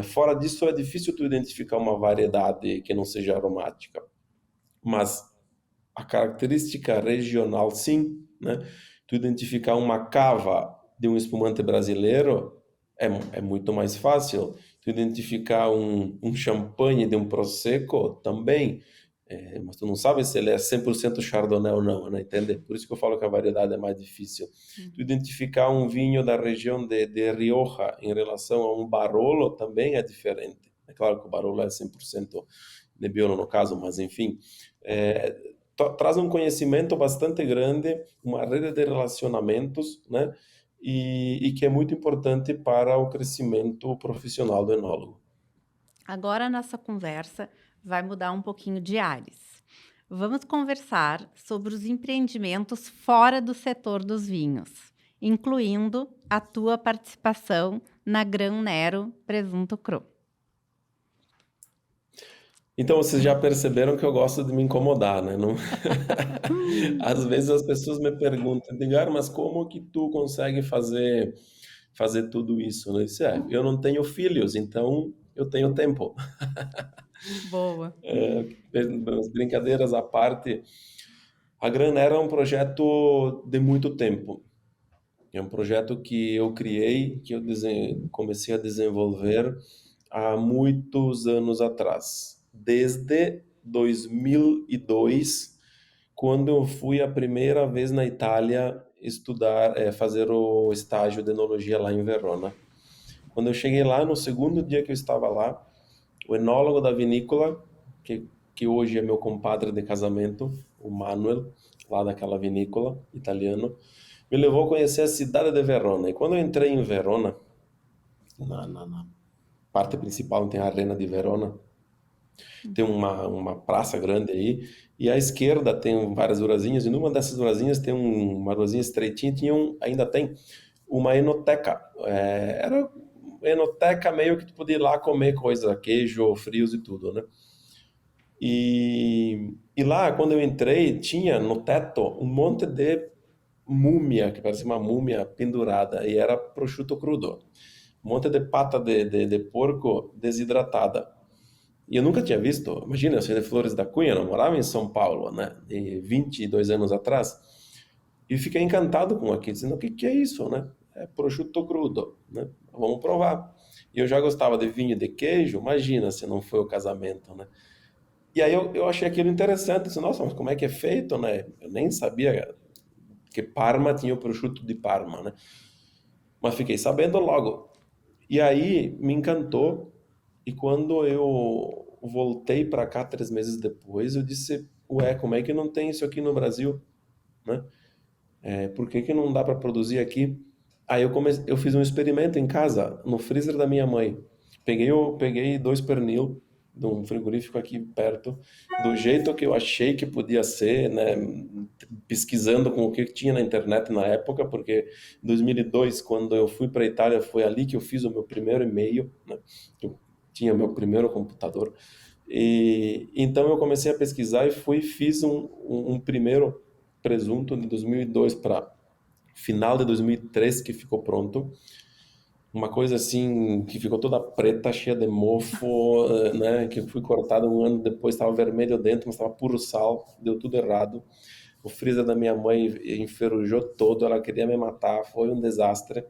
Fora disso, é difícil tu identificar uma variedade que não seja aromática. Mas a característica regional, sim, né? Tu identificar uma cava de um espumante brasileiro é muito mais fácil. Tu identificar um champanhe de um prosecco também, mas tu não sabe se ele é 100% chardonnay ou não, né? Entende? Por isso que eu falo que a variedade é mais difícil. Tu identificar um vinho da região de Rioja em relação a um Barolo também é diferente. É claro que o Barolo é 100% Nebbiolo no caso, mas enfim, é, traz um conhecimento bastante grande, uma rede de relacionamentos, né? E que é muito importante para o crescimento profissional do enólogo. Agora a nossa conversa vai mudar um pouquinho de ares. Vamos conversar sobre os empreendimentos fora do setor dos vinhos, incluindo a tua participação na Gran Nero Presunto Cru. Então, vocês já perceberam que eu gosto de me incomodar, né? Não... Às vezes as pessoas me perguntam, Edgar, mas como que tu consegue fazer tudo isso? Eu disse, eu não tenho filhos, então eu tenho tempo. Boa. As brincadeiras à parte, a Gran era um projeto de muito tempo. É um projeto que eu criei, que eu comecei a desenvolver há muitos anos atrás. Desde 2002, quando eu fui a primeira vez na Itália estudar, fazer o estágio de enologia lá em Verona. Quando eu cheguei lá, no segundo dia que eu estava lá, o enólogo da vinícola, que hoje é meu compadre de casamento, o Manuel, lá daquela vinícola italiano, me levou a conhecer a cidade de Verona. E quando eu entrei em Verona, na parte principal, tem a Arena de Verona, tem uma praça grande aí, e à esquerda tem várias ruazinhas, e numa dessas ruazinhas tem uma ruazinha estreitinha, ainda tem uma enoteca. Era uma enoteca meio que tu podia ir lá comer coisa, queijo, frios e tudo, né? E lá, quando eu entrei, tinha no teto um monte de múmia, que parecia uma múmia pendurada, e era prosciutto crudo. Um monte de pata de porco desidratada. E eu nunca tinha visto. Imagina, eu sou de Flores da Cunha, eu morava em São Paulo, né? De 22 anos atrás. E fiquei encantado com aquilo, dizendo, o que é isso, né? É prosciutto crudo, né? Vamos provar. E eu já gostava de vinho e de queijo, imagina se não foi o casamento, né? E aí eu achei aquilo interessante, disse, nossa, mas como é que é feito, né? Eu nem sabia que Parma tinha o prosciutto de Parma, né? Mas fiquei sabendo logo. E aí me encantou. E quando eu voltei para cá 3 meses depois, eu disse, ué, como é que não tem isso aqui no Brasil, né? Por que não dá para produzir aqui? Aí eu fiz um experimento em casa, no freezer da minha mãe. Peguei 2 pernil de um frigorífico aqui perto, do jeito que eu achei que podia ser, né? Pesquisando com o que tinha na internet na época, porque em 2002, quando eu fui para a Itália, foi ali que eu fiz o meu primeiro e-mail, né? Eu tinha meu primeiro computador. E então eu comecei a pesquisar e fiz um primeiro presunto de 2002 para final de 2003 que ficou pronto. Uma coisa assim que ficou toda preta, cheia de mofo, né? Que fui cortado um ano depois, estava vermelho dentro, mas estava puro sal, deu tudo errado. O freezer da minha mãe enferrujou todo, ela queria me matar, foi um desastre.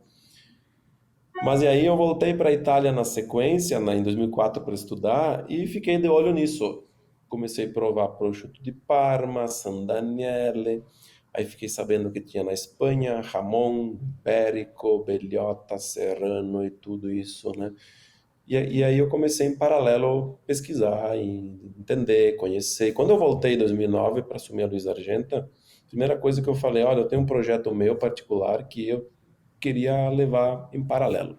Mas e aí eu voltei para a Itália na sequência, em 2004 para estudar e fiquei de olho nisso. Comecei a provar prosciutto de Parma, San Daniele, aí fiquei sabendo que tinha na Espanha Ramon, Ibérico, Bellota, Serrano e tudo isso, né? E aí eu comecei em paralelo pesquisar e entender, conhecer. Quando eu voltei em 2009 para assumir a Luiz Argenta, a primeira coisa que eu falei, olha, eu tenho um projeto meu particular que eu queria levar em paralelo,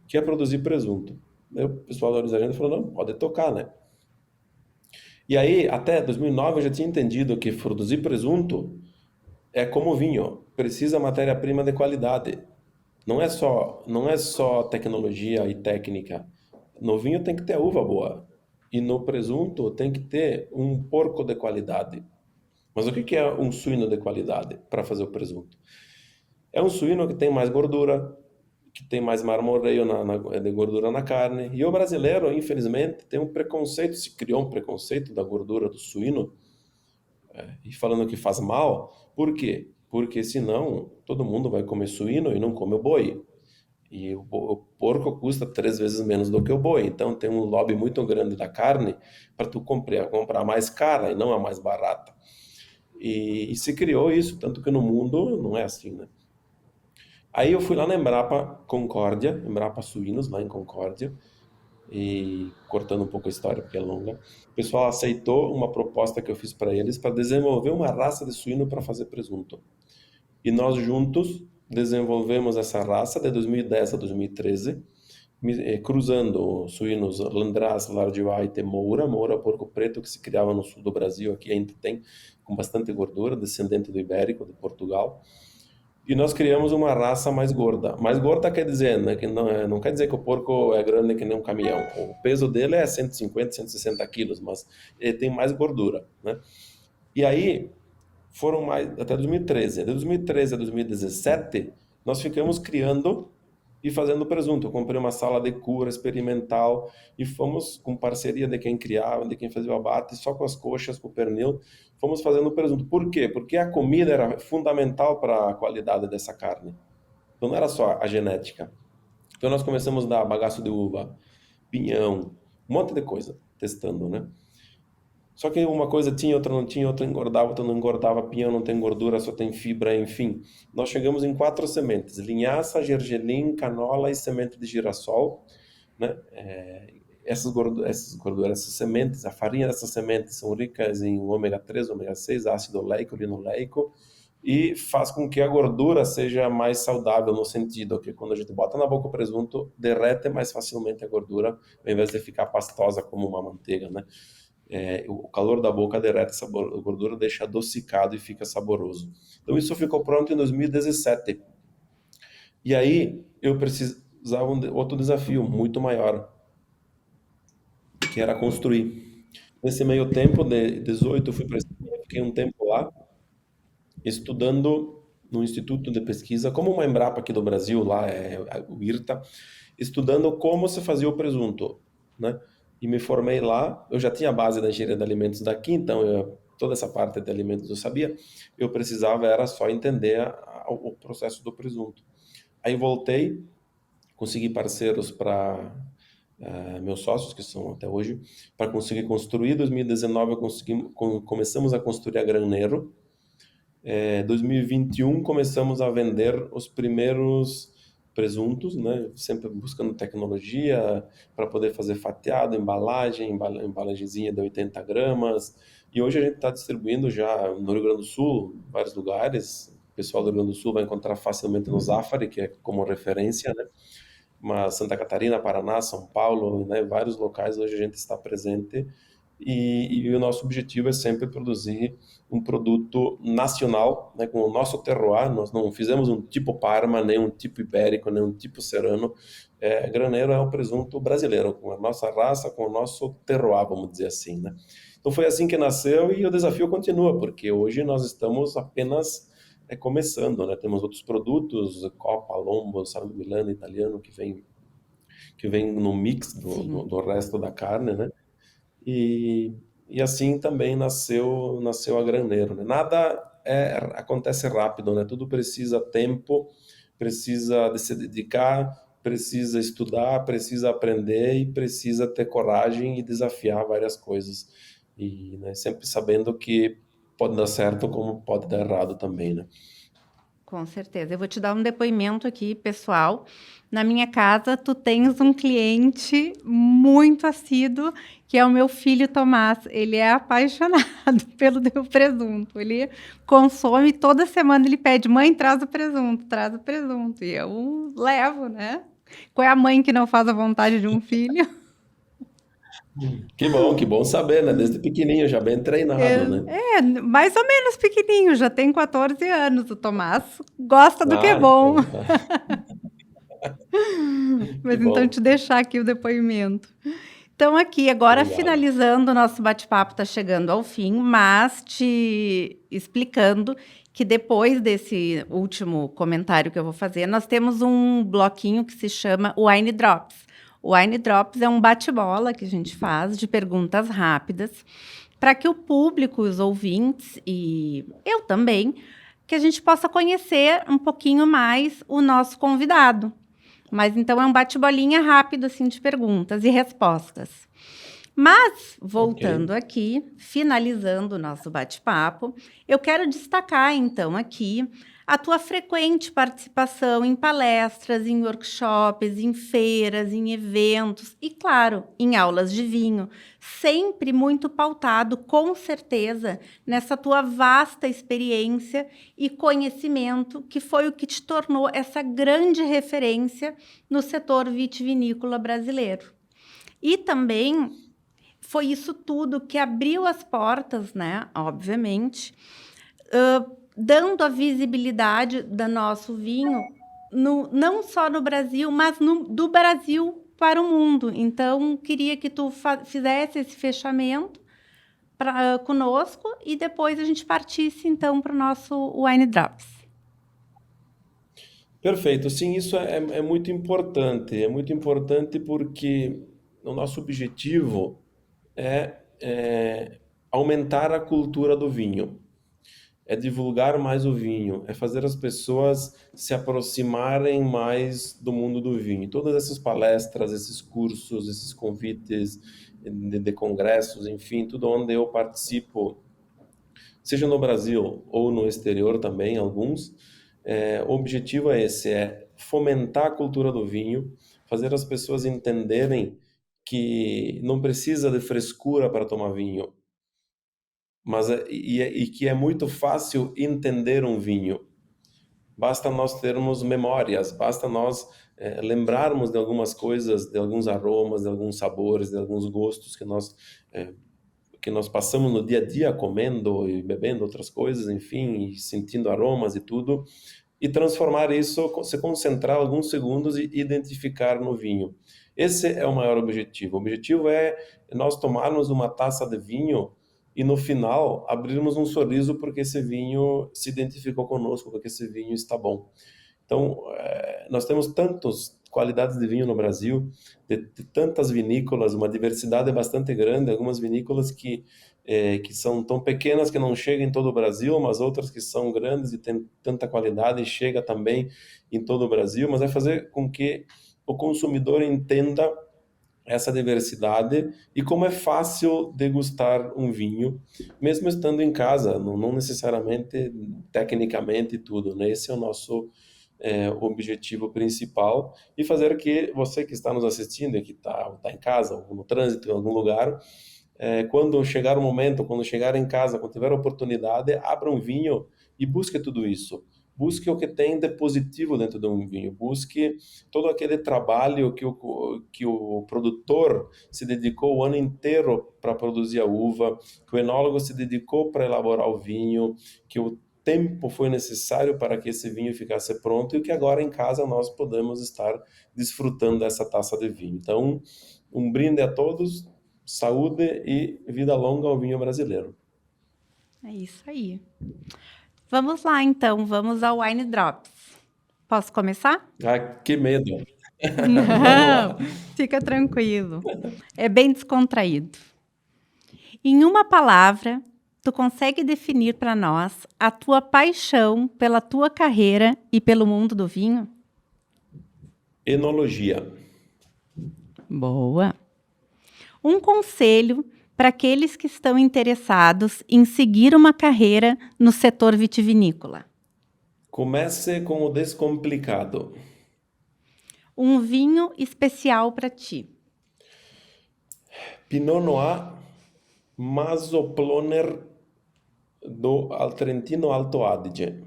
que é produzir presunto. Aí o pessoal da Luiz Argenta falou, não, pode tocar, né? E aí, até 2009, eu já tinha entendido que produzir presunto é como vinho, precisa matéria-prima de qualidade. Não é só tecnologia e técnica. No vinho tem que ter uva boa. E no presunto tem que ter um porco de qualidade. Mas o que que é um suíno de qualidade para fazer o presunto? É um suíno que tem mais gordura, que tem mais marmoreio de gordura na carne. E o brasileiro, infelizmente, tem um preconceito, se criou um preconceito da gordura do suíno, e falando que faz mal. Por quê? Porque senão todo mundo vai comer suíno e não come o boi. E o porco custa 3 vezes menos do que o boi. Então tem um lobby muito grande da carne para tu comprar mais cara e não a mais barata. E se criou isso, tanto que no mundo não é assim, né? Aí eu fui lá na Embrapa Concórdia, Embrapa Suínos, lá em Concórdia, e cortando um pouco a história, porque é longa. O pessoal aceitou uma proposta que eu fiz para eles para desenvolver uma raça de suíno para fazer presunto. E nós juntos desenvolvemos essa raça de 2010 a 2013, cruzando suínos Landrace, Large White e Moura. Moura é o porco preto que se criava no sul do Brasil, aqui ainda tem, com bastante gordura, descendente do Ibérico, de Portugal. E nós criamos uma raça mais gorda. Mais gorda quer dizer, né, que não quer dizer que o porco é grande que nem um caminhão. O peso dele é 150, 160 quilos, mas ele tem mais gordura, né? E aí, foram mais até 2013. De 2013 a 2017, nós ficamos criando e fazendo presunto. Eu comprei uma sala de cura experimental e fomos com parceria de quem criava, de quem fazia o abate, só com as coxas, com o pernil, fomos fazendo presunto. Por quê? Porque a comida era fundamental para a qualidade dessa carne. Então não era só a genética. Então nós começamos a dar bagaço de uva, pinhão, um monte de coisa, testando, né? Só que uma coisa tinha, outra não tinha, outra engordava, outra não engordava, pinhão não tem gordura, só tem fibra, enfim. Nós chegamos em 4 sementes: linhaça, gergelim, canola e semente de girassol, né? Essas sementes, a farinha dessas sementes são ricas em ômega 3, ômega 6, ácido oleico, linoleico, e faz com que a gordura seja mais saudável no sentido que quando a gente bota na boca o presunto, derrete mais facilmente a gordura, ao invés de ficar pastosa como uma manteiga, né? O calor da boca derrete essa gordura, deixa adocicado e fica saboroso. Então isso ficou pronto em 2017. E aí eu precisava outro desafio muito maior, que era construir. Nesse meio tempo, de 18, eu fui para Espanha, fiquei um tempo lá, estudando no Instituto de Pesquisa, como uma Embrapa aqui do Brasil, lá é o IRTA, estudando como se fazia o presunto, né? E me formei lá. Eu já tinha a base da engenharia de alimentos daqui, então toda essa parte de alimentos eu sabia. Eu precisava era só entender o processo do presunto. Aí voltei, consegui parceiros para meus sócios, que são até hoje, para conseguir construir. Em 2019 começamos a construir a Graneiro. 2021 começamos a vender os primeiros presuntos, né? Sempre buscando tecnologia para poder fazer fatiado, embalagenzinha de 80 gramas. E hoje a gente está distribuindo já no Rio Grande do Sul, em vários lugares. O pessoal do Rio Grande do Sul vai encontrar facilmente no Zafari, que é como referência, né? Mas Santa Catarina, Paraná, São Paulo, né? Vários locais hoje a gente está presente. E o nosso objetivo é sempre produzir um produto nacional, né, com o nosso terroir. Nós não fizemos um tipo Parma, nem um tipo Ibérico, nem um tipo Serrano. Graneiro é o presunto brasileiro, com a nossa raça, com o nosso terroir, vamos dizer assim, né? Então foi assim que nasceu e o desafio continua, porque hoje nós estamos apenas começando, né? Temos outros produtos, Copa, Lombo, Saldo Milano, italiano, que vem no mix do, do, Sim. do resto da carne, né? E, e assim também nasceu a Graneiro, né? Nada acontece rápido, né? Tudo precisa tempo, precisa de se dedicar, precisa estudar, precisa aprender e precisa ter coragem e desafiar várias coisas. E, né, sempre sabendo que pode dar certo como pode dar errado também, né? Com certeza. Eu vou te dar um depoimento aqui, pessoal. Na minha casa, tu tens um cliente muito assíduo, que é o meu filho Tomás. Ele é apaixonado pelo teu presunto. Ele consome toda semana, ele pede, mãe, traz o presunto, traz o presunto. E eu levo, né? Qual é a mãe que não faz a vontade de um filho? Que bom saber, né? Desde pequenininho, já bem treinado, né? Mais ou menos pequenininho, já tem 14 anos. O Tomás gosta do que é Ah, bom. então tá. Que Mas então, te bom. deixar aqui o depoimento. Então, aqui, agora Obrigado. finalizando, o nosso bate-papo está chegando ao fim, mas te explicando que depois desse último comentário que eu vou fazer, nós temos um bloquinho que se chama Wine Drops. O Wine Drops é um bate-bola que a gente faz de perguntas rápidas para que o público, os ouvintes e eu também, que a gente possa conhecer um pouquinho mais o nosso convidado. Mas então é um bate-bolinha rápido assim de perguntas e respostas. Mas Ok. voltando aqui, finalizando o nosso bate-papo, eu quero destacar então aqui a tua frequente participação em palestras, em workshops, em feiras, em eventos e, claro, em aulas de vinho, sempre muito pautado, com certeza, nessa tua vasta experiência e conhecimento, que foi o que te tornou essa grande referência no setor vitivinícola brasileiro. E também foi isso tudo que abriu as portas, né? Obviamente, dando a visibilidade do nosso vinho, não só no Brasil, mas do Brasil para o mundo. Então, queria que tu fizesse esse fechamento conosco e depois a gente partisse, então, para o nosso Wine Drops. Perfeito. Sim, isso é muito importante. É muito importante porque o nosso objetivo é aumentar a cultura do vinho, é divulgar mais o vinho, é fazer as pessoas se aproximarem mais do mundo do vinho. Todas essas palestras, esses cursos, esses convites de congressos, enfim, tudo onde eu participo, seja no Brasil ou no exterior também, alguns, o objetivo é esse, é fomentar a cultura do vinho, fazer as pessoas entenderem que não precisa de frescura para tomar vinho, mas e que é muito fácil entender um vinho. Basta nós termos memórias, basta nós lembrarmos de algumas coisas, de alguns aromas, de alguns sabores, de alguns gostos eh, que nós passamos no dia a dia comendo e bebendo outras coisas, enfim, e sentindo aromas e tudo, e transformar isso, se concentrar alguns segundos e identificar no vinho. Esse é o maior objetivo. O objetivo é nós tomarmos uma taça de vinho e no final abrirmos um sorriso porque esse vinho se identificou conosco, porque esse vinho está bom. Então, nós temos tantas qualidades de vinho no Brasil, de tantas vinícolas, uma diversidade bastante grande, algumas vinícolas que são tão pequenas que não chegam em todo o Brasil, mas outras que são grandes e têm tanta qualidade e chega também em todo o Brasil, mas vai fazer com que o consumidor entenda essa diversidade e como é fácil degustar um vinho, mesmo estando em casa, não necessariamente tecnicamente tudo, né? Esse é o nosso objetivo principal e fazer que você que está nos assistindo e que está em casa ou no trânsito em algum lugar, quando chegar o momento, quando chegar em casa, quando tiver a oportunidade, abra um vinho e busque tudo isso. Busque o que tem de positivo dentro de um vinho. Busque todo aquele trabalho que o produtor se dedicou o ano inteiro para produzir a uva, que o enólogo se dedicou para elaborar o vinho, que o tempo foi necessário para que esse vinho ficasse pronto e que agora em casa nós podemos estar desfrutando dessa taça de vinho. Então, um brinde a todos, saúde e vida longa ao vinho brasileiro. É isso aí. Vamos lá, então. Vamos ao Wine Drops. Posso começar? Ah, que medo! Vamos Não, lá. fica tranquilo. É bem descontraído. Em uma palavra, tu consegue definir para nós a tua paixão pela tua carreira e pelo mundo do vinho? Enologia. Boa. Um conselho para aqueles que estão interessados em seguir uma carreira no setor vitivinícola. Comece com o descomplicado. Um vinho especial para ti. Pinot Noir Masoploner do Trentino Alto Adige.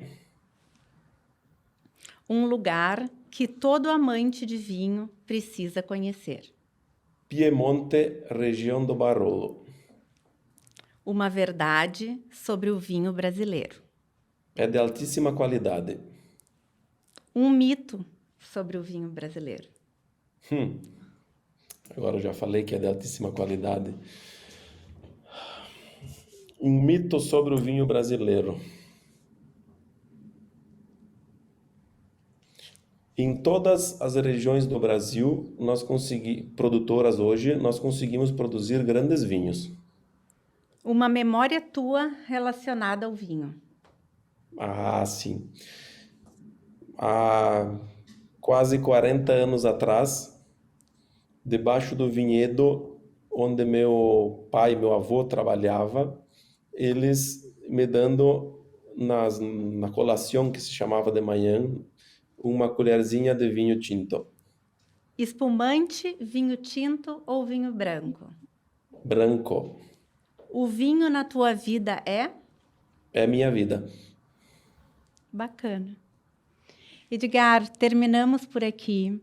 Um lugar que todo amante de vinho precisa conhecer. Piemonte, região do Barolo. Uma verdade sobre o vinho brasileiro. É de altíssima qualidade. Um mito sobre o vinho brasileiro. Agora eu já falei que é de altíssima qualidade. Um mito sobre o vinho brasileiro. Em todas as regiões do Brasil, produtoras hoje, nós conseguimos produzir grandes vinhos. Uma memória tua relacionada ao vinho. Ah, sim. Há quase 40 anos atrás, debaixo do vinhedo onde meu pai e meu avô trabalhava, eles me dando na colação que se chamava de manhã, uma colherzinha de vinho tinto. Espumante, vinho tinto ou vinho branco? Branco. O vinho na tua vida é? É minha vida. Bacana. Edgar, terminamos por aqui.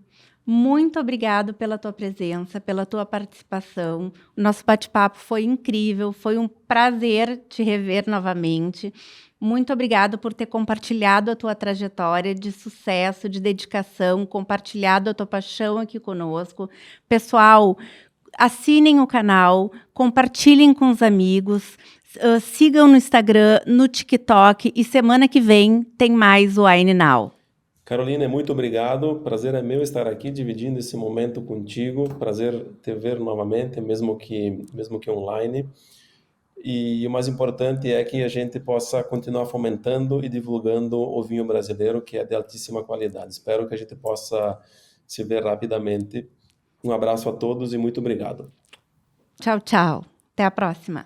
Muito obrigado pela tua presença, pela tua participação. O nosso bate-papo foi incrível, foi um prazer te rever novamente. Muito obrigado por ter compartilhado a tua trajetória de sucesso, de dedicação, compartilhado a tua paixão aqui conosco. Pessoal, assinem o canal, compartilhem com os amigos, sigam no Instagram, no TikTok e semana que vem tem mais o Wine Now. Carolina, muito obrigado. Prazer é meu estar aqui dividindo esse momento contigo. Prazer te ver novamente, mesmo que online. E o mais importante é que a gente possa continuar fomentando e divulgando o vinho brasileiro, que é de altíssima qualidade. Espero que a gente possa se ver rapidamente. Um abraço a todos e muito obrigado. Tchau, tchau. Até a próxima.